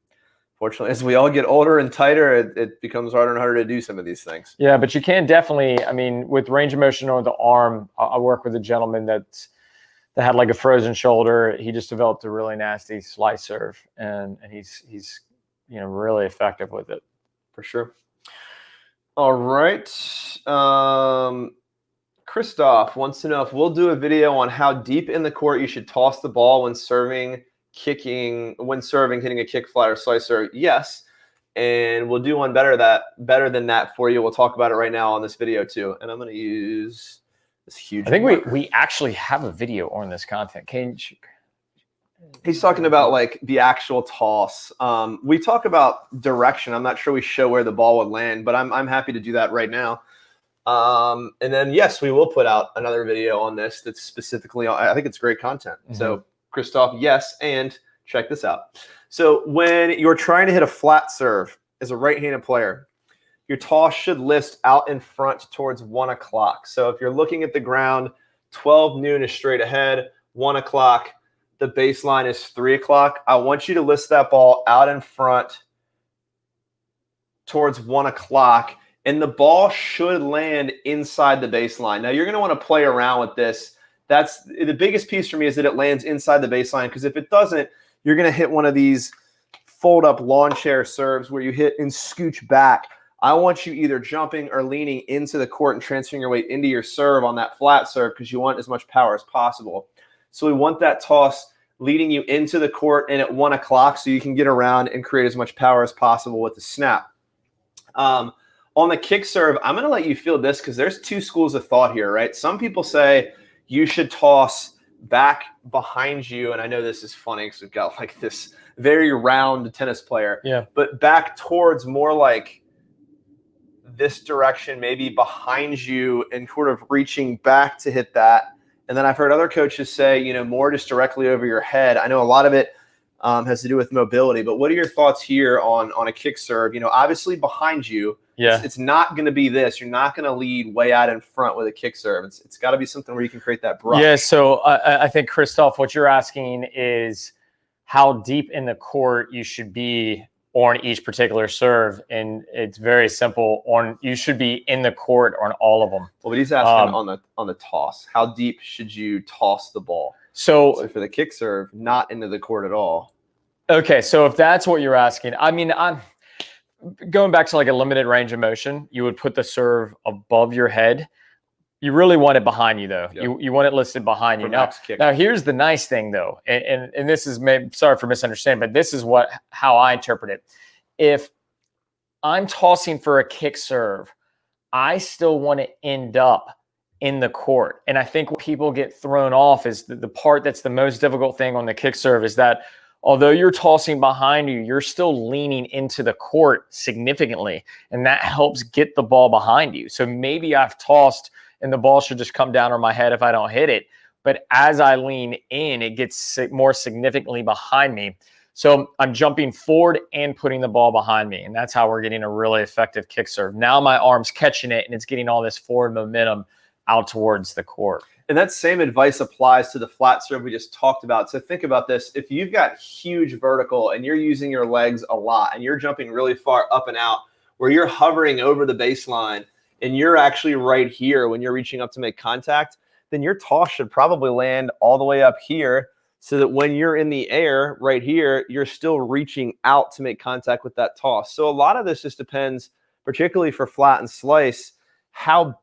fortunately, as we all get older and tighter, it becomes harder and harder to do some of these things. Yeah, but you can definitely, I mean, with range of motion on the arm, I work with a gentleman that had like a frozen shoulder. He just developed a really nasty slice serve, and he's really effective with it. For sure. All right. Christoph wants to know if we'll do a video on how deep in the court you should toss the ball when serving, hitting a kick, flat, or slicer. Yes. And we'll do one better than that for you. We'll talk about it right now on this video too. And I'm going to use this huge. I think we actually have a video on this content. He's talking about like the actual toss. We talk about direction. I'm not sure we show where the ball would land, but I'm happy to do that right now. And then yes, we will put out another video on this that's specifically on, I think it's great content. Mm-hmm. So Christoph, yes, and check this out. So when you're trying to hit a flat serve as a right-handed player, your toss should list out in front towards 1 o'clock. So if you're looking at the ground, 12 noon is straight ahead, 1 o'clock, the baseline is 3 o'clock. I want you to list that ball out in front towards 1 o'clock, and the ball should land inside the baseline. Now, you're going to want to play around with this. That's the biggest piece for me, is that it lands inside the baseline, because if it doesn't, you're going to hit one of these fold-up lawn chair serves where you hit and scooch back. I want you either jumping or leaning into the court and transferring your weight into your serve on that flat serve, because you want as much power as possible. So we want that toss leading you into the court and at 1 o'clock so you can get around and create as much power as possible with the snap. On the kick serve, I'm going to let you feel this, because there's two schools of thought here, right? Some people say you should toss back behind you, and I know this is funny because we've got like this very round tennis player, yeah, but back towards more like this direction, maybe behind you, and sort of reaching back to hit that. And then I've heard other coaches say, more just directly over your head. I know a lot of it has to do with mobility, but what are your thoughts here on a kick serve? Obviously behind you, yeah, it's not going to be this. You're not going to lead way out in front with a kick serve. It's got to be something where you can create that brush. Yeah, so I think, Christoph, what you're asking is how deep in the court you should be on each particular serve, and it's very simple. You should be in the court on all of them. Well, but he's asking on the toss. How deep should you toss the ball? So for the kick serve, not into the court at all. Okay, so if that's what you're asking, I mean, I'm going back to like a limited range of motion. You would put the serve above your head. You really want it behind you, though. Yep. You want it listed behind you. Now, here's the nice thing, though, and this is sorry for misunderstanding, but this is how I interpret it. If I'm tossing for a kick serve, I still want to end up in the court. And I think what people get thrown off is the part that's the most difficult thing on the kick serve is that although you're tossing behind you, you're still leaning into the court significantly, and that helps get the ball behind you. So maybe I've tossed and the ball should just come down on my head if I don't hit it. But as I lean in, it gets more significantly behind me. So I'm jumping forward and putting the ball behind me, and that's how we're getting a really effective kick serve. Now my arm's catching it, and it's getting all this forward momentum out towards the court. And that same advice applies to the flat serve we just talked about. So think about this. If you've got huge vertical and you're using your legs a lot and you're jumping really far up and out where you're hovering over the baseline and you're actually right here when you're reaching up to make contact, then your toss should probably land all the way up here so that when you're in the air right here, you're still reaching out to make contact with that toss. So a lot of this just depends, particularly for flat and slice, how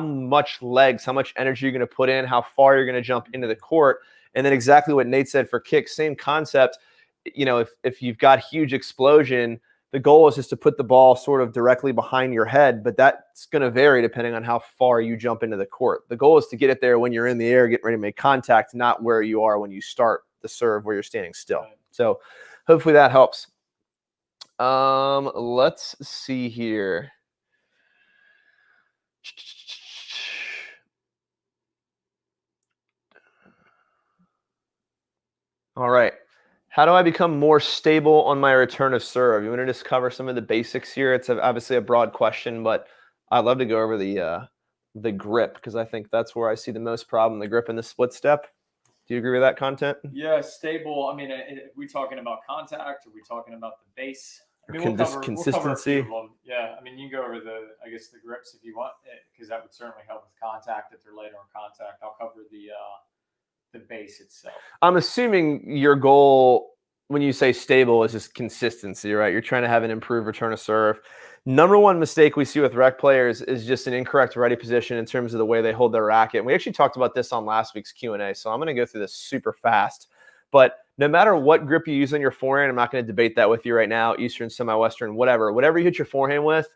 much legs, how much energy you're going to put in, how far you're going to jump into the court. And then exactly what Nate said for kicks, same concept. you know, if you've got huge explosion, the goal is just to put the ball sort of directly behind your head, but that's going to vary depending on how far you jump into the court. The goal is to get it there when you're in the air, getting ready to make contact, not where you are when you start the serve where you're standing still. So hopefully that helps. Let's see here. All right. How do I become more stable on my return of serve? You want to just cover some of the basics here? It's obviously a broad question, but I'd love to go over the grip, because I think that's where I see the most problem, the grip and the split step. Do you agree with that content? Yeah, stable. I mean, are we talking about contact? Are we talking about the base? I mean, consistency. Yeah, I mean, you can go over the grips if you want, because that would certainly help with contact if they're later on contact. I'll cover the base itself. I'm assuming your goal when you say stable is just consistency, right? You're trying to have an improved return of serve. Number one mistake we see with rec players is just an incorrect ready position in terms of the way they hold their racket. And we actually talked about this on last week's Q&A, so I'm going to go through this super fast. But no matter what grip you use on your forehand, I'm not going to debate that with you right now, Eastern, semi-Western, whatever you hit your forehand with,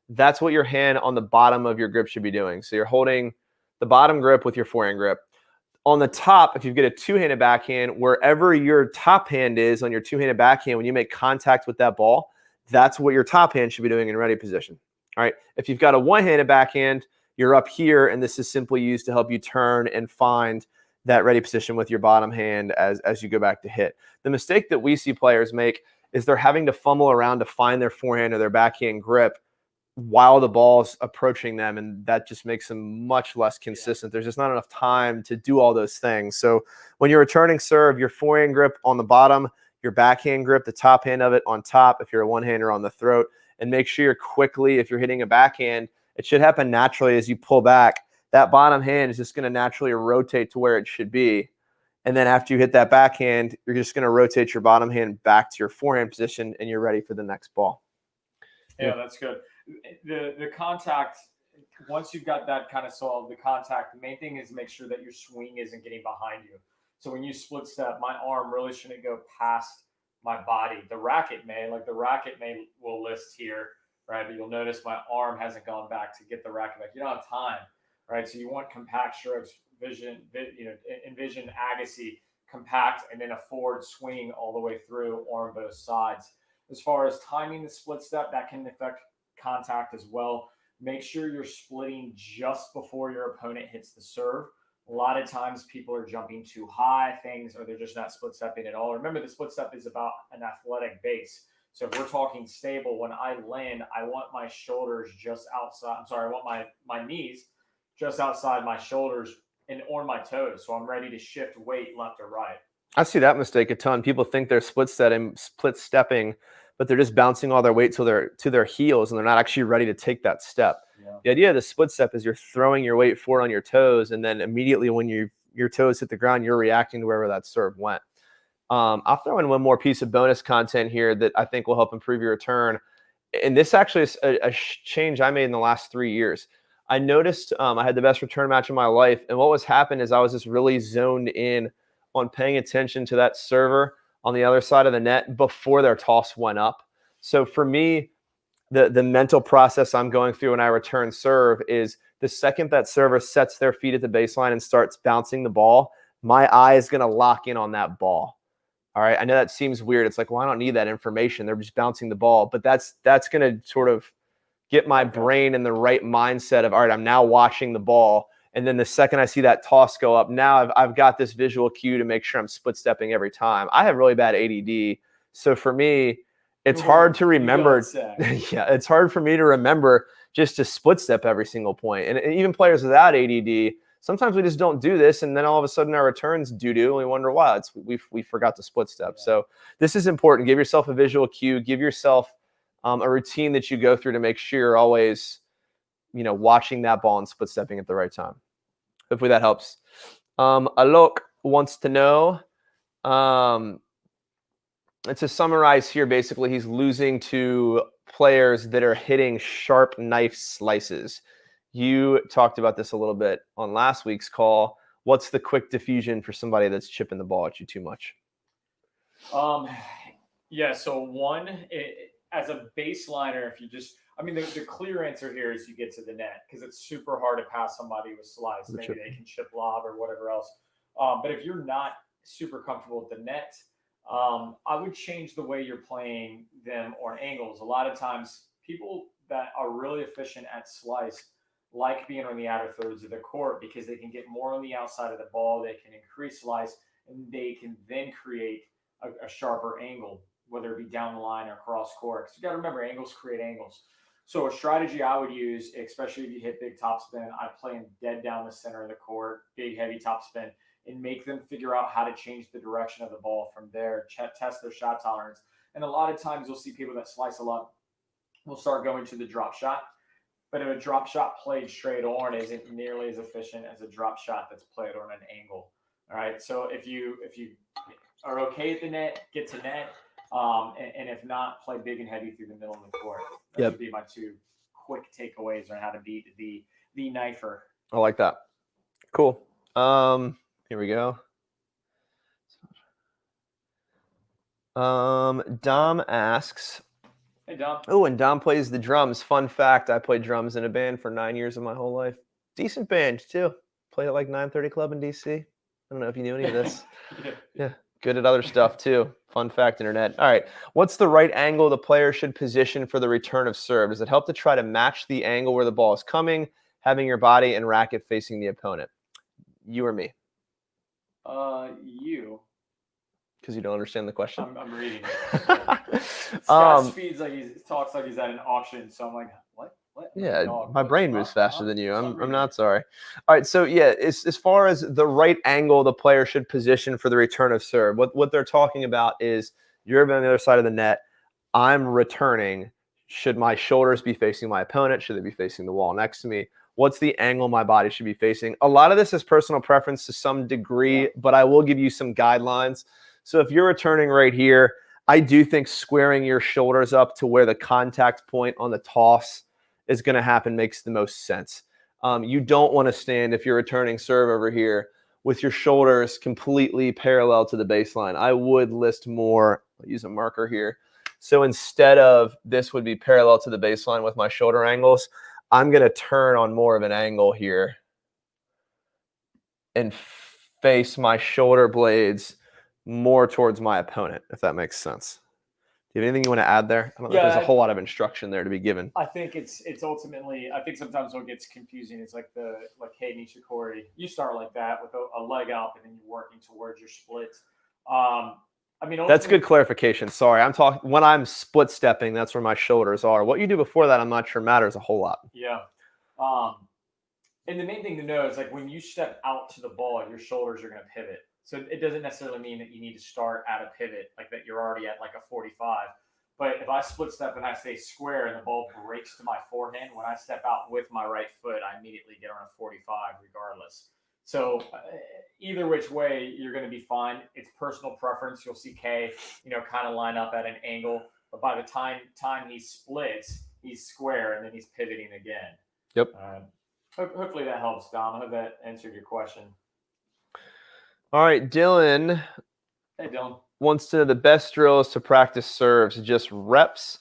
that's what your hand on the bottom of your grip should be doing. So you're holding the bottom grip with your forehand grip. On the top, if you get a two-handed backhand, wherever your top hand is on your two-handed backhand, when you make contact with that ball, that's what your top hand should be doing in ready position. All right. If you've got a one-handed backhand, you're up here, and this is simply used to help you turn and find that ready position with your bottom hand as you go back to hit. The mistake that we see players make is they're having to fumble around to find their forehand or their backhand grip while the ball's approaching them, and that just makes them much less consistent. There's just not enough time to do all those things. So when you're returning serve, your forehand grip on the bottom, your backhand grip, the top hand of it on top, if you're a one-hander on the throat, and make sure you're quickly, if you're hitting a backhand, it should happen naturally as you pull back. That bottom hand is just going to naturally rotate to where it should be. And then after you hit that backhand, you're just going to rotate your bottom hand back to your forehand position, and you're ready for the next ball. Yeah, that's good. The contact, once you've got that kind of solved, the contact, the main thing is make sure that your swing isn't getting behind you. So when you split step, my arm really shouldn't go past my body. The racket will list here, right? But you'll notice my arm hasn't gone back to get the racket back. You don't have time, right? So you want compact strokes, envision Agassi, compact, and then a forward swing all the way through or on both sides. As far as timing the split step, that can affect contact as well. Make sure you're splitting just before your opponent hits the serve. A lot of times people are jumping too high or they're just not split stepping at all. Remember, the split step is about an athletic base. So if we're talking stable, when I land, I want my shoulders just outside. I want my knees just outside my shoulders or my toes. So I'm ready to shift weight left or right. I see that mistake a ton. People think they're split stepping, but they're just bouncing all their weight to their heels, and they're not actually ready to take that step. Yeah. The idea of the split step is you're throwing your weight forward on your toes, and then immediately when your toes hit the ground, you're reacting to wherever that serve went. I'll throw in one more piece of bonus content here that I think will help improve your return. And this actually is a change I made in the last 3 years. I noticed I had the best return match of my life, and what was happening is I was just really zoned in on paying attention to that server on the other side of the net before their toss went up. So for me, the mental process I'm going through when I return serve is the second that server sets their feet at the baseline and starts bouncing the ball, my eye is going to lock in on that ball. All right. I know that seems weird. It's like, well, I don't need that information. They're just bouncing the ball. But that's going to sort of get my brain in the right mindset of, all right, I'm now watching the ball. And then the second I see that toss go up, now I've got this visual cue to make sure I'm split stepping every time. I have really bad ADD. So for me, it's hard to remember. Yeah, it's hard for me to remember just to split step every single point. And even players without ADD, sometimes we just don't do this. And then all of a sudden our returns doo-doo, and we wonder why. We forgot to split step. Yeah. So this is important. Give yourself a visual cue. Give yourself a routine that you go through to make sure you're always watching that ball and split stepping at the right time. Hopefully that helps. Alok wants to know, to summarize here, basically he's losing to players that are hitting sharp knife slices. You talked about this a little bit on last week's call. What's the quick diffusion for somebody that's chipping the ball at you too much? Yeah. So as a baseliner, if you just, I mean, the clear answer here is you get to the net because it's super hard to pass somebody with slice. Maybe they can chip lob or whatever else. But if you're not super comfortable with the net, I would change the way you're playing them on angles. A lot of times, people that are really efficient at slice like being on the outer thirds of the court because they can get more on the outside of the ball. They can increase slice, and they can then create a sharper angle, whether it be down the line or cross court. Because you got to remember, angles create angles. So a strategy I would use, especially if you hit big topspin, I play them dead down the center of the court, big heavy topspin, and make them figure out how to change the direction of the ball from there, test their shot tolerance. And a lot of times you'll see people that slice a lot will start going to the drop shot. But if a drop shot played straight on isn't nearly as efficient as a drop shot that's played on an angle. All right. So if you are okay at the net, get to net. And if not, play big and heavy through the middle of the court. That would be my two quick takeaways on how to beat the knifer. I like that. Cool. Here we go. Dom asks. Hey, Dom. Oh, and Dom plays the drums. Fun fact, I played drums in a band for 9 years of my whole life. Decent band, too. Played at like 930 Club in D.C. I don't know if you knew any of this. Yeah. Good at other stuff, too. Fun fact, internet. All right. What's the right angle the player should position for the return of serve? Does it help to try to match the angle where the ball is coming, having your body and racket facing the opponent? You or me? You. Because you don't understand the question? I'm reading it. Scott speeds like he talks like he's at an auction, so I'm like, what? Yeah, my brain moves faster than you. I'm not sorry. All right, so yeah, as far as the right angle the player should position for the return of serve, what they're talking about is you're on the other side of the net, I'm returning. Should my shoulders be facing my opponent? Should they be facing the wall next to me? What's the angle my body should be facing? A lot of this is personal preference to some degree, but I will give you some guidelines. So if you're returning right here, I do think squaring your shoulders up to where the contact point on the toss is going to happen makes the most sense. You don't want to stand, if you're returning serve over here, with your shoulders completely parallel to the baseline. I would list more, I'll use a marker here. So instead of this would be parallel to the baseline with my shoulder angles, I'm going to turn on more of an angle here and face my shoulder blades more towards my opponent, if that makes sense. Do you have anything you want to add there? I don't know if there's a whole lot of instruction there to be given. I think it's ultimately, I think sometimes what gets confusing is like hey, Nishikori, you start like that with a leg up and then you're working towards your split. I mean, that's good clarification. Sorry, I'm talking when I'm split stepping, that's where my shoulders are. What you do before that, I'm not sure matters a whole lot. Yeah. And the main thing to know is like when you step out to the ball, your shoulders are going to pivot. So it doesn't necessarily mean that you need to start at a pivot, like that you're already at like a 45. But if I split step and I stay square and the ball breaks to my forehand, when I step out with my right foot, I immediately get on a 45 regardless. So either which way, you're going to be fine. It's personal preference. You'll see Kay, kind of line up at an angle. But by the time he splits, he's square and then he's pivoting again. Yep. Hopefully that helps, Dom. I hope that answered your question. All right, Dylan. Hey, Dylan. Wants to know the best drills to practice serves, just reps.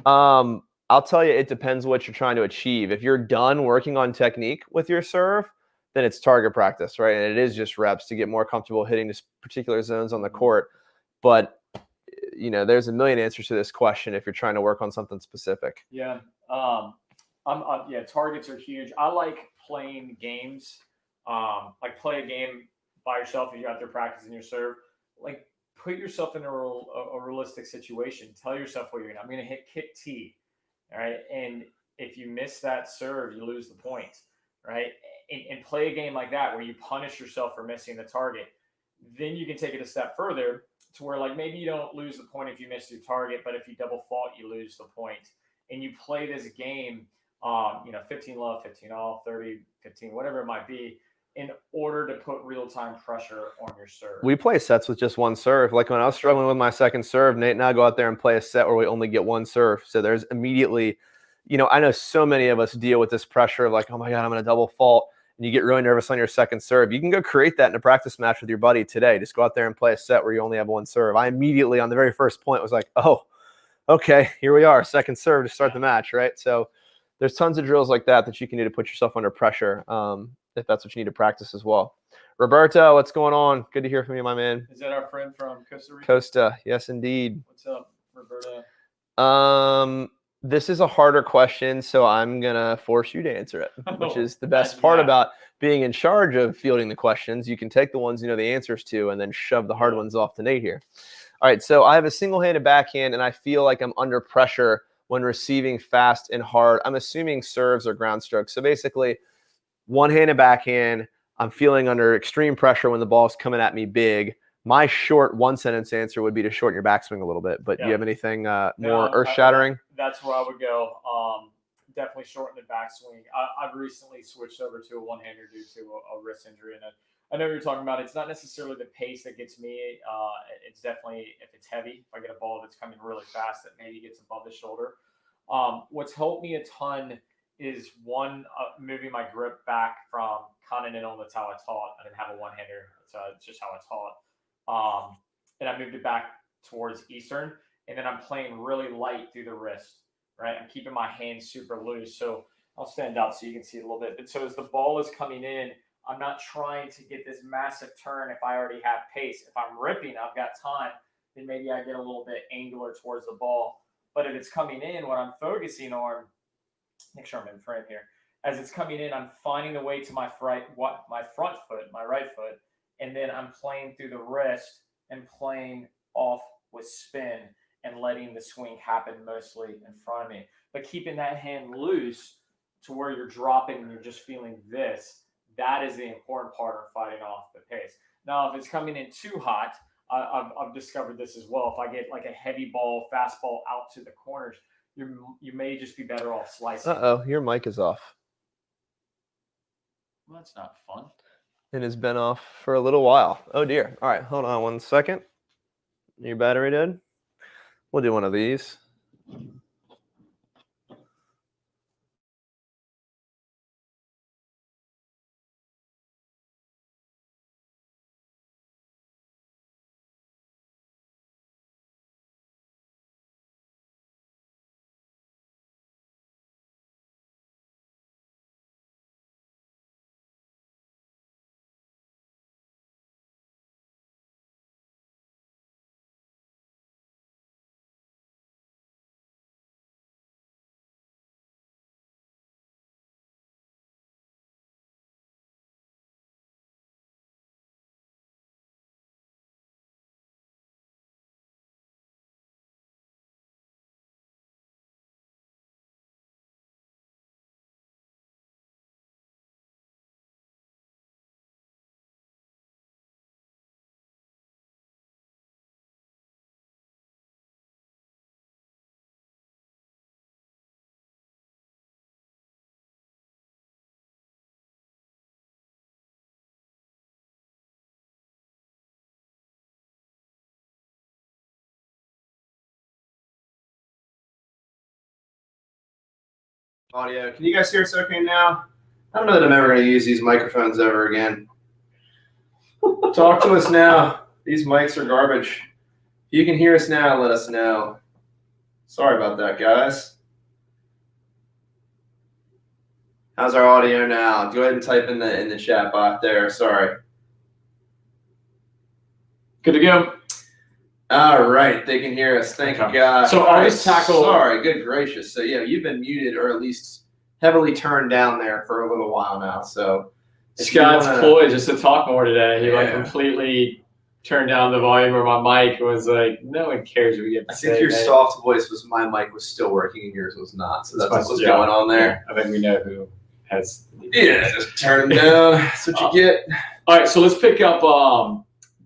I'll tell you, it depends what you're trying to achieve. If you're done working on technique with your serve, then it's target practice, right? And it is just reps to get more comfortable hitting this particular zones on the court. But, there's a million answers to this question if you're trying to work on something specific. Yeah. Targets are huge. I like playing games, like play a game by yourself if you're out there practicing your serve. Like put yourself in a realistic situation. Tell yourself what you're going to. I'm going to hit kick T, all right? And if you miss that serve, you lose the point, right? And play a game like that where you punish yourself for missing the target. Then you can take it a step further to where like maybe you don't lose the point if you miss your target, but if you double fault, you lose the point. And you play this game, 15 love, 15 all, 30, 15, whatever it might be, in order to put real-time pressure on your serve. We play sets with just one serve. Like when I was struggling with my second serve, Nate and I go out there and play a set where we only get one serve. So there's immediately, I know so many of us deal with this pressure of like, oh my God, I'm going to double fault. and you get really nervous on your second serve, you can go create that in a practice match with your buddy today. Just go out there and play a set where you only have one serve. I immediately, on the very first point, was like, oh, okay, here we are, second serve to start the match, right? So there's tons of drills like that you can do to put yourself under pressure if that's what you need to practice as well. Roberto, what's going on? Good to hear from you, my man. Is that our friend from Costa Rica? Costa, yes, indeed. What's up, Roberto? This is a harder question, so I'm going to force you to answer it, which is the best part about being in charge of fielding the questions. You can take the ones you know the answers to and then shove the hard ones off to Nate here. All right, so I have a single-handed backhand, and I feel like I'm under pressure when receiving fast and hard. I'm assuming serves or ground strokes. So basically, one-handed backhand, I'm feeling under extreme pressure when the ball's coming at me big. My short one-sentence answer would be to shorten your backswing a little bit. But do you have anything more earth-shattering? That's where I would go. Definitely shorten the backswing. I've recently switched over to a one-hander due to a wrist injury. And I know what you're talking about. It's not necessarily the pace that gets me. It's definitely if it's heavy. If I get a ball that's coming really fast that maybe gets above the shoulder. What's helped me a ton is moving my grip back from continental. That's how I taught. I didn't have a one-hander. It's just how I taught. And I moved it back towards Eastern, and then I'm playing really light through the wrist, right? I'm keeping my hands super loose. So I'll stand out so you can see it a little bit. But so as the ball is coming in, I'm not trying to get this massive turn if I already have pace. If I'm ripping, I've got time, then maybe I get a little bit angular towards the ball. But if it's coming in, what I'm focusing on, make sure I'm in frame here. As it's coming in, I'm finding the way to my front foot, my right foot, and then I'm playing through the wrist and playing off with spin and letting the swing happen mostly in front of me. But keeping that hand loose to where you're dropping and you're just feeling this, that is the important part of fighting off the pace. Now, if it's coming in too hot, I've discovered this as well. If I get like a heavy ball, fastball out to the corners, you may just be better off slicing. Uh-oh, your mic is off. Well, that's not fun. It has been off for a little while. Oh, dear. All right, hold on 1 second. Your battery dead? We'll do one of these. Audio. Can you guys hear us okay now? I don't know that I'm ever going to use these microphones ever again. Talk to us now. These mics are garbage. If you can hear us now, let us know. Sorry about that, guys. How's our audio now? Go ahead and type in the chat box there. Sorry. Good to go. All right, they can hear us. Thank you, God. So I'll just tackle. Sorry, good gracious. So yeah, you've been muted or at least heavily turned down there for a little while now. So Scott's ploy just to talk more today. He like completely turned down the volume of my mic. Was like, no one cares what you have to say. I think your soft voice was my mic was still working and yours was not. So that's what's going on there. I think we know who has. Yeah, just turn them down. That's what you get. All right, so let's pick up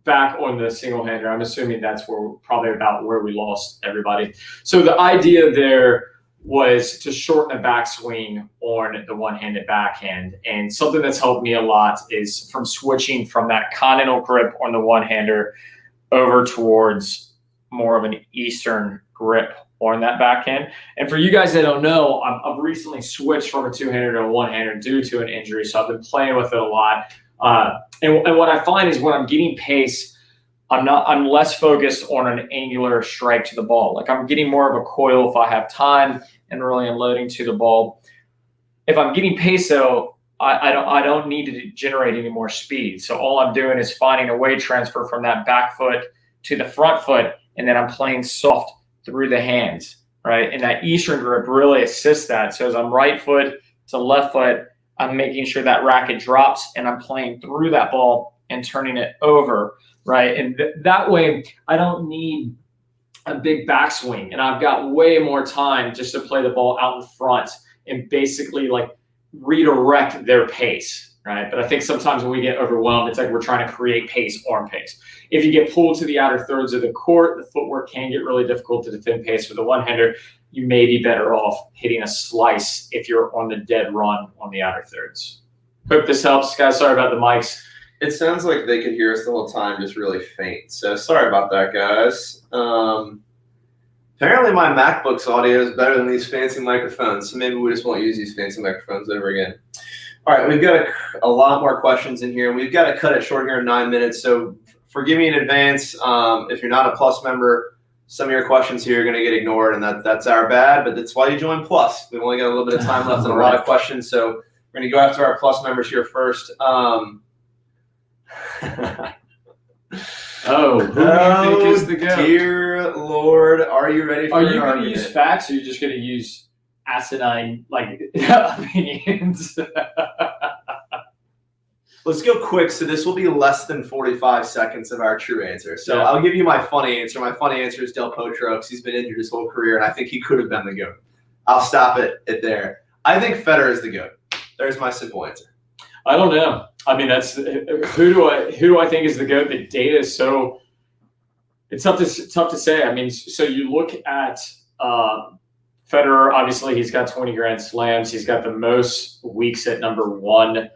back on the single-hander. I'm assuming that's where probably about where we lost everybody. So the idea there was to shorten the backswing on the one-handed backhand. And something that's helped me a lot is from switching from that continental grip on the one-hander over towards more of an Eastern grip or in that backhand. And for you guys that don't know, I've recently switched from a two-hander to a one-hander due to an injury, so I've been playing with it a lot. And what I find is when I'm getting pace, I'm less focused on an angular strike to the ball. Like I'm getting more of a coil if I have time and really unloading to the ball. If I'm getting pace though, I don't need to generate any more speed. So all I'm doing is finding a weight transfer from that back foot to the front foot, and then I'm playing soft through the hands, right? And that Eastern grip really assists that. So as I'm right foot to left foot, I'm making sure that racket drops and I'm playing through that ball and turning it over, right? And that way I don't need a big backswing, and I've got way more time just to play the ball out in front and basically like redirect their pace, right? But I think sometimes when we get overwhelmed, it's like we're trying to create pace on pace. If you get pulled to the outer thirds of the court, the footwork can get really difficult to defend pace with a one-hander. You may be better off hitting a slice if you're on the dead run on the outer thirds. Hope this helps, guys. Sorry about the mics. It sounds like they could hear us the whole time, just really faint. So sorry about that, guys. Apparently my MacBook's audio is better than these fancy microphones, so maybe we just won't use these fancy microphones ever again. All right, we've got a lot more questions in here. We've got to cut it short here in 9 minutes, so forgive me in advance. If you're not a Plus member, some of your questions here are going to get ignored, and that's our bad, but that's why you join Plus. We've only got a little bit of time left and a lot of questions, so we're going to go after our Plus members here first. Oh, who do you think is the GOAT? Dear Lord, are you ready for Are an you going to argument? use facts, or are you just going to use asinine like opinions? Let's go quick. So this will be less than 45 seconds of our true answer. So Yeah. I'll give you my funny answer. My funny answer is Del Potro, because he's been injured his whole career, and I think he could have been the GOAT. I'll stop it there. I think Federer is the GOAT. There's my simple answer. I don't know. I mean, that's who do I think is the GOAT? The data is so it's tough to say. I mean, so you look at Federer. Obviously, he's got 20 Grand Slams. He's got the most weeks at number one.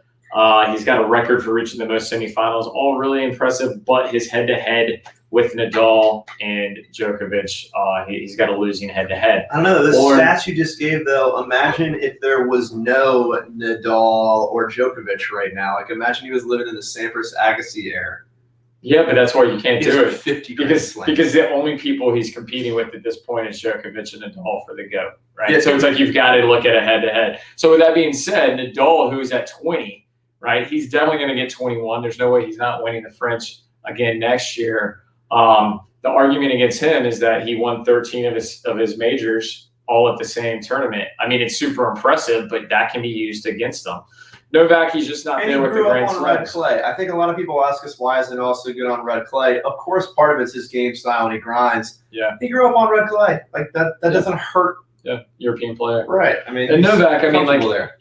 He's got a record for reaching the most semifinals. All really impressive. But his head-to-head with Nadal and Djokovic, he's got a losing head-to-head. I don't know. The stats you just gave, though, imagine if there was no Nadal or Djokovic right now. Like, imagine he was living in the Sampras Agassi era. Yeah, but that's why you can't do it. 50 because the only people he's competing with at this point is Djokovic and Nadal for the GOAT, right? Yeah. So it's like you've got to look at a head-to-head. So with that being said, Nadal, who's at 20, right, he's definitely going to get 21. There's no way he's not winning the French again next year. The argument against him is that he won 13 of his majors all at the same tournament. I mean, it's super impressive, but that can be used against him. Novak, he's just not there with the Grand Slams. Red clay. I think a lot of people ask us why isn't Nadal so good on red clay. Of course, part of it's his game style and he grinds. Yeah, he grew up on red clay. Like that doesn't hurt. Yeah, European player. Right. I mean, and Novak. I mean, like there.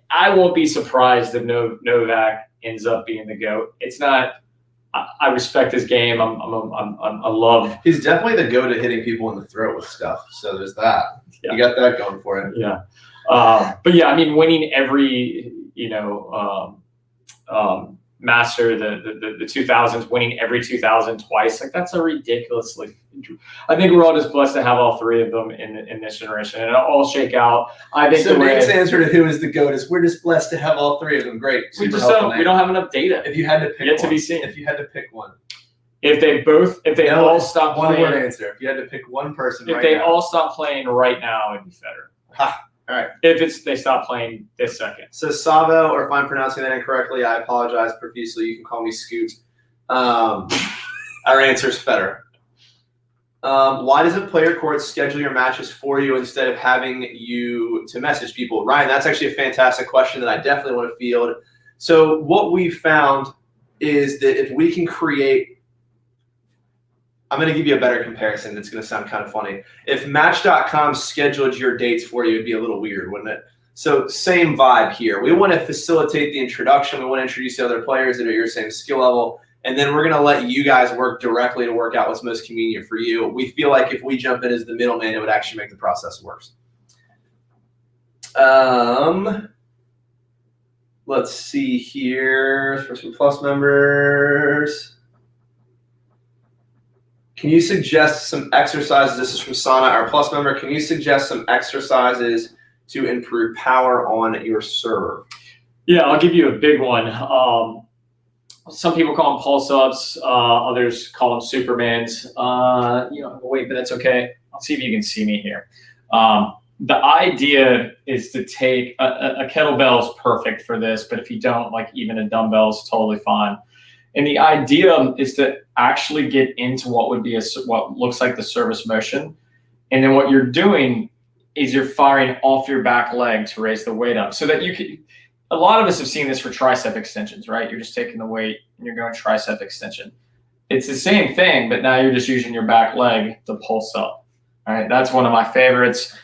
I won't be surprised if Novak ends up being the GOAT. It's not. I respect his game. I love. He's definitely the GOAT at hitting people in the throat with stuff. So there's that. Yeah. You got that going for him. Yeah. But yeah, I mean, winning every master, the 2000s, winning every 2000 twice, like that's a ridiculously. I think we're all just blessed to have all three of them in this generation, and it'll all shake out. I think so. Nate's answer to who is the GOAT is we're just blessed to have all three of them. Great. We don't have enough data. If you had to pick yet one, to be seen. If you had to pick one, if they all stop playing, one word answer. If you had to pick one person, if they all stop playing right now, it'd be Federer. Ha. All right. If they stop playing this second. So Savo, or if I'm pronouncing that incorrectly, I apologize profusely. You can call me Scoot. Our answer is Federer. Why doesn't PlayYourCourt schedule your matches for you instead of having you to message people? Ryan, that's actually a fantastic question that I definitely want to field. So what we've found is that if we can create – I'm going to give you a better comparison that's going to sound kind of funny. If Match.com scheduled your dates for you, it'd be a little weird, wouldn't it? So same vibe here. We want to facilitate the introduction. We want to introduce the other players that are your same skill level. And then we're going to let you guys work directly to work out what's most convenient for you. We feel like if we jump in as the middleman, it would actually make the process worse. Let's see here for some Plus members. Can you suggest some exercises? This is from Sana, our Plus member. Can you suggest some exercises to improve power on your serve? Yeah, I'll give you a big one. Some people call them pulse ups. Others call them Supermans. Wait, but that's okay. I'll see if you can see me here. The idea is to take a kettlebell is perfect for this, but if you don't, like even a dumbbell is totally fine. And the idea is to actually get into what would be what looks like the service motion. And then what you're doing is you're firing off your back leg to raise the weight up so that you can. A lot of us have seen this for tricep extensions, right? You're just taking the weight and you're going tricep extension. It's the same thing, but now you're just using your back leg to pulse up. All right, that's one of my favorites.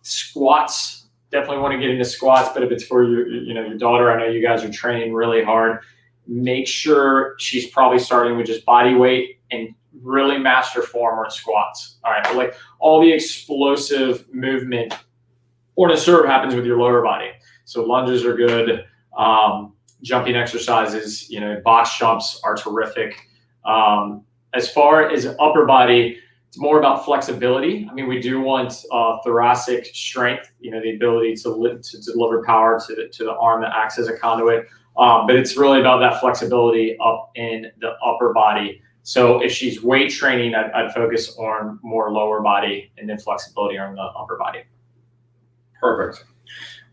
Squats, definitely want to get into squats, but if it's for your daughter, I know you guys are training really hard. Make sure she's probably starting with just body weight and really master form on squats. All right, but like all the explosive movement on a serve happens with your lower body. So lunges are good. Jumping exercises, box jumps are terrific. As far as upper body, it's more about flexibility. I mean, we do want thoracic strength, the ability to deliver power to the arm that acts as a conduit. But it's really about that flexibility up in the upper body. So if she's weight training, I'd focus on more lower body and then flexibility on the upper body. Perfect.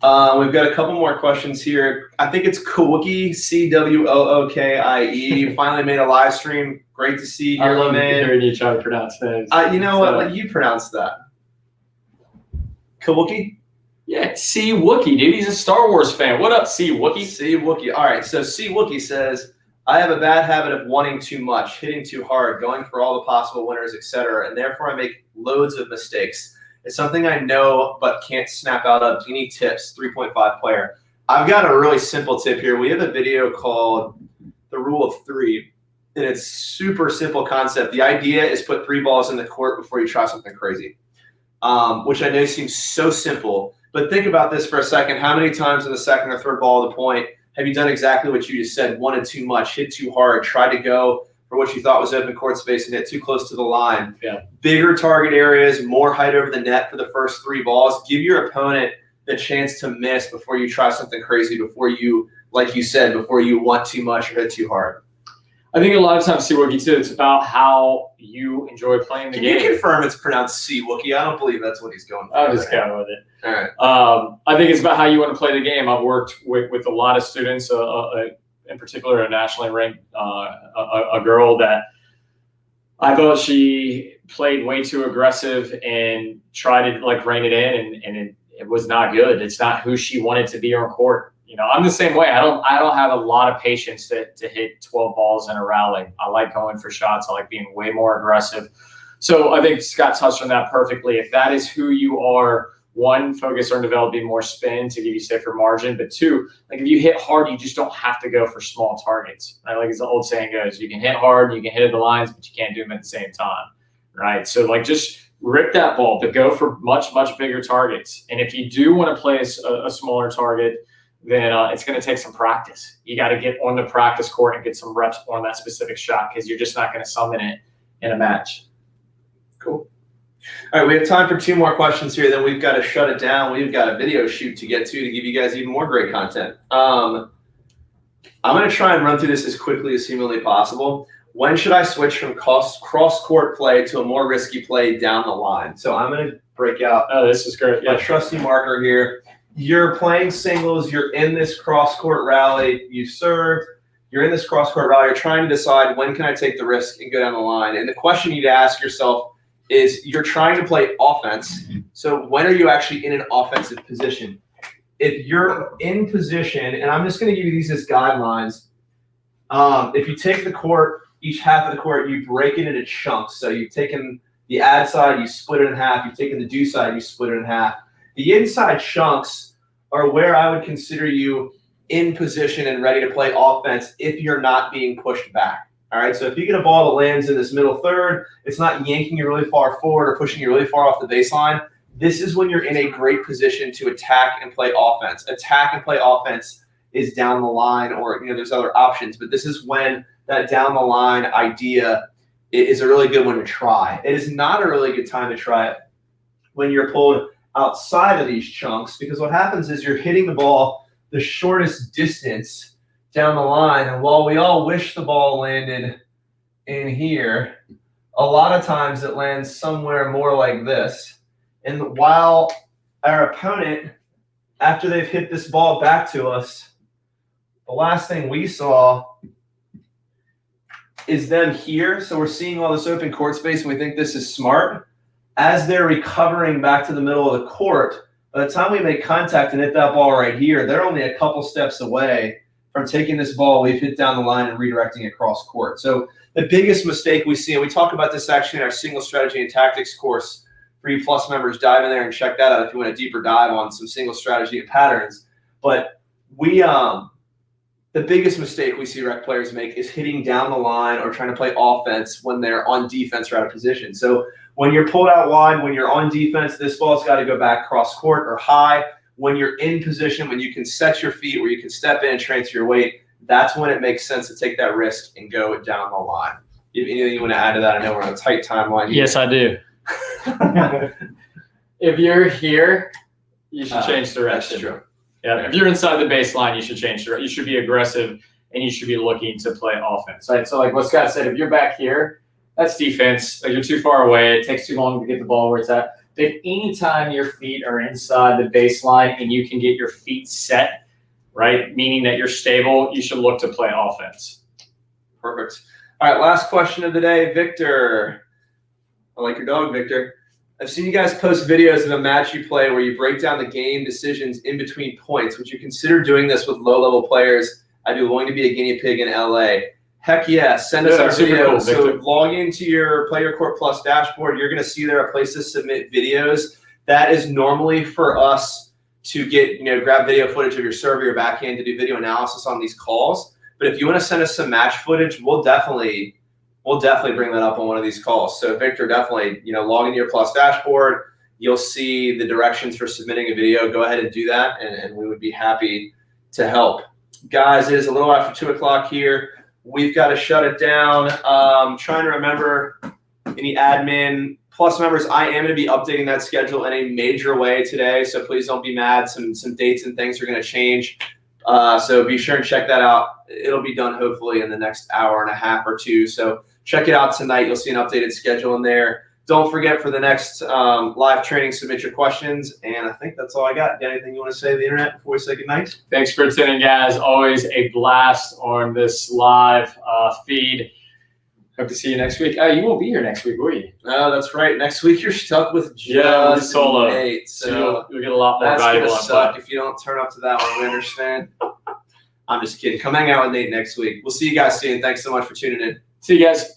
We've got a couple more questions here. I think it's Kwookie, Cwookie. Finally made a live stream. Great to see you here, I love man. hearing you try to pronounce names. You know what? Let you pronounce that. Kwookie? Yeah, C Wookie, dude. He's a Star Wars fan. What up, C Wookie? C Wookie. All right. So C Wookie says, I have a bad habit of wanting too much, hitting too hard, going for all the possible winners, etc., and therefore I make loads of mistakes. It's something I know but can't snap out of. Any tips? 3.5 player. I've got a really simple tip here. We have a video called The Rule of Three, and it's super simple concept. The idea is put 3 balls in the court before you try something crazy, which I know seems so simple. But think about this for a second. How many times in the second or third ball of the point have you done exactly what you just said? Wanted too much, hit too hard, tried to go for what you thought was open court space and hit too close to the line. Yeah. Bigger target areas, more height over the net for the first 3 balls. Give your opponent the chance to miss before you try something crazy, before you, like you said, before you want too much or hit too hard. I think a lot of times, C Wookie too, it's about how you enjoy playing the game. Can you confirm it's pronounced C Wookie? I don't believe that's what he's going for. I'll just go with it. All right. I think it's about how you want to play the game. I've worked with a lot of students, in particular a nationally ranked a girl that I thought she played way too aggressive and tried to rein it in, and it was not good. It's not who she wanted to be on court. I'm the same way. I don't have a lot of patience to hit 12 balls in a rally. I like going for shots. I like being way more aggressive. So I think Scott touched on that perfectly. If that is who you are, 1, focus on developing more spin to give you safer margin. But 2, if you hit hard, you just don't have to go for small targets. Right? Like as the old saying goes, you can hit hard, you can hit at the lines, but you can't do them at the same time. Right? So just rip that ball, but go for much, much bigger targets. And if you do want to play a smaller target, then it's going to take some practice. You got to get on the practice court and get some reps on that specific shot because you're just not going to summon it in a match. Cool. All right, we have time for 2 more questions here. Then we've got to shut it down. We've got a video shoot to get to give you guys even more great content. I'm going to try and run through this as quickly as humanly possible. When should I switch from cross-court play to a more risky play down the line? So I'm going to break out. Oh, this is great. My trusty marker here. You're playing singles. You're in this cross-court rally. You served. You're in this cross-court rally. You're trying to decide when can I take the risk and go down the line. And the question you need to ask yourself is you're trying to play offense. So when are you actually in an offensive position? If you're in position, and I'm just going to give you these as guidelines. If you take the court, each half of the court, you break it into chunks. So you've taken the ad side, you split it in half. You've taken the do side, you split it in half. The inside chunks are where I would consider you in position and ready to play offense if you're not being pushed back. All right, so if you get a ball that lands in this middle third, it's not yanking you really far forward or pushing you really far off the baseline. This is when you're in a great position to attack and play offense. Attack and play offense is down the line, or there's other options, but this is when that down the line idea is a really good one to try. It is not a really good time to try it when you're pulled outside of these chunks, because what happens is you're hitting the ball the shortest distance down the line. And while we all wish the ball landed in here, a lot of times it lands somewhere more like this. And while our opponent, after they've hit this ball back to us, the last thing we saw is them here. So we're seeing all this open court space and we think this is smart. As they're recovering back to the middle of the court, by the time we make contact and hit that ball right here, they're only a couple steps away from taking this ball we've hit down the line and redirecting it across court. So the biggest mistake we see, and we talk about this actually in our single strategy and tactics course for you Plus members, dive in there and check that out if you want a deeper dive on some single strategy and patterns. But the biggest mistake we see rec players make is hitting down the line or trying to play offense when they're on defense or out of position. So when you're pulled out wide, when you're on defense, this ball's got to go back cross court or high. When you're in position, when you can set your feet, where you can step in and transfer your weight, that's when it makes sense to take that risk and go down the line. Anything you want to add to that? I know we're on a tight timeline here. Yes, I do. If you're here, you should change direction. That's true. Yeah, if you're inside the baseline, you should change direction. You should be aggressive, and you should be looking to play offense. Right? So like what Scott said, if you're back here, that's defense. Like you're too far away. It takes too long to get the ball where it's at. But anytime your feet are inside the baseline and you can get your feet set, right, meaning that you're stable, you should look to play offense. Perfect. All right, last question of the day, Victor. I like your dog, Victor. I've seen you guys post videos of a match you play where you break down the game decisions in between points. Would you consider doing this with low-level players? I'd be willing to be a guinea pig in LA. Heck yeah, send us our video. Cool, so log into your PlayYourCourt Plus dashboard. You're going to see there a place to submit videos. That is normally for us to get, grab video footage of your serve or your backhand to do video analysis on these calls. But if you want to send us some match footage, we'll definitely bring that up on one of these calls. So Victor, definitely, log into your Plus dashboard. You'll see the directions for submitting a video. Go ahead and do that, and we would be happy to help. Guys, it is a little after 2 o'clock here. We've got to shut it down. Trying to remember any admin Plus members. I am going to be updating that schedule in a major way today, so please don't be mad. Some dates and things are going to change. So be sure and check that out. It'll be done hopefully in the next hour and a half or two. So check it out tonight. You'll see an updated schedule in there. Don't forget for the next live training, submit your questions. And I think that's all I got. Got anything you want to say to the internet before we say goodnight? Thanks for tuning, guys. Always a blast on this live feed. Hope to see you next week. You won't be here next week, will you? No, that's right. Next week you're stuck with just solo. Nate. So you'll get a lot more valuable input. Suck if you don't turn up to that one. We understand. I'm just kidding. Come hang out with Nate next week. We'll see you guys soon. Thanks so much for tuning in. See you guys.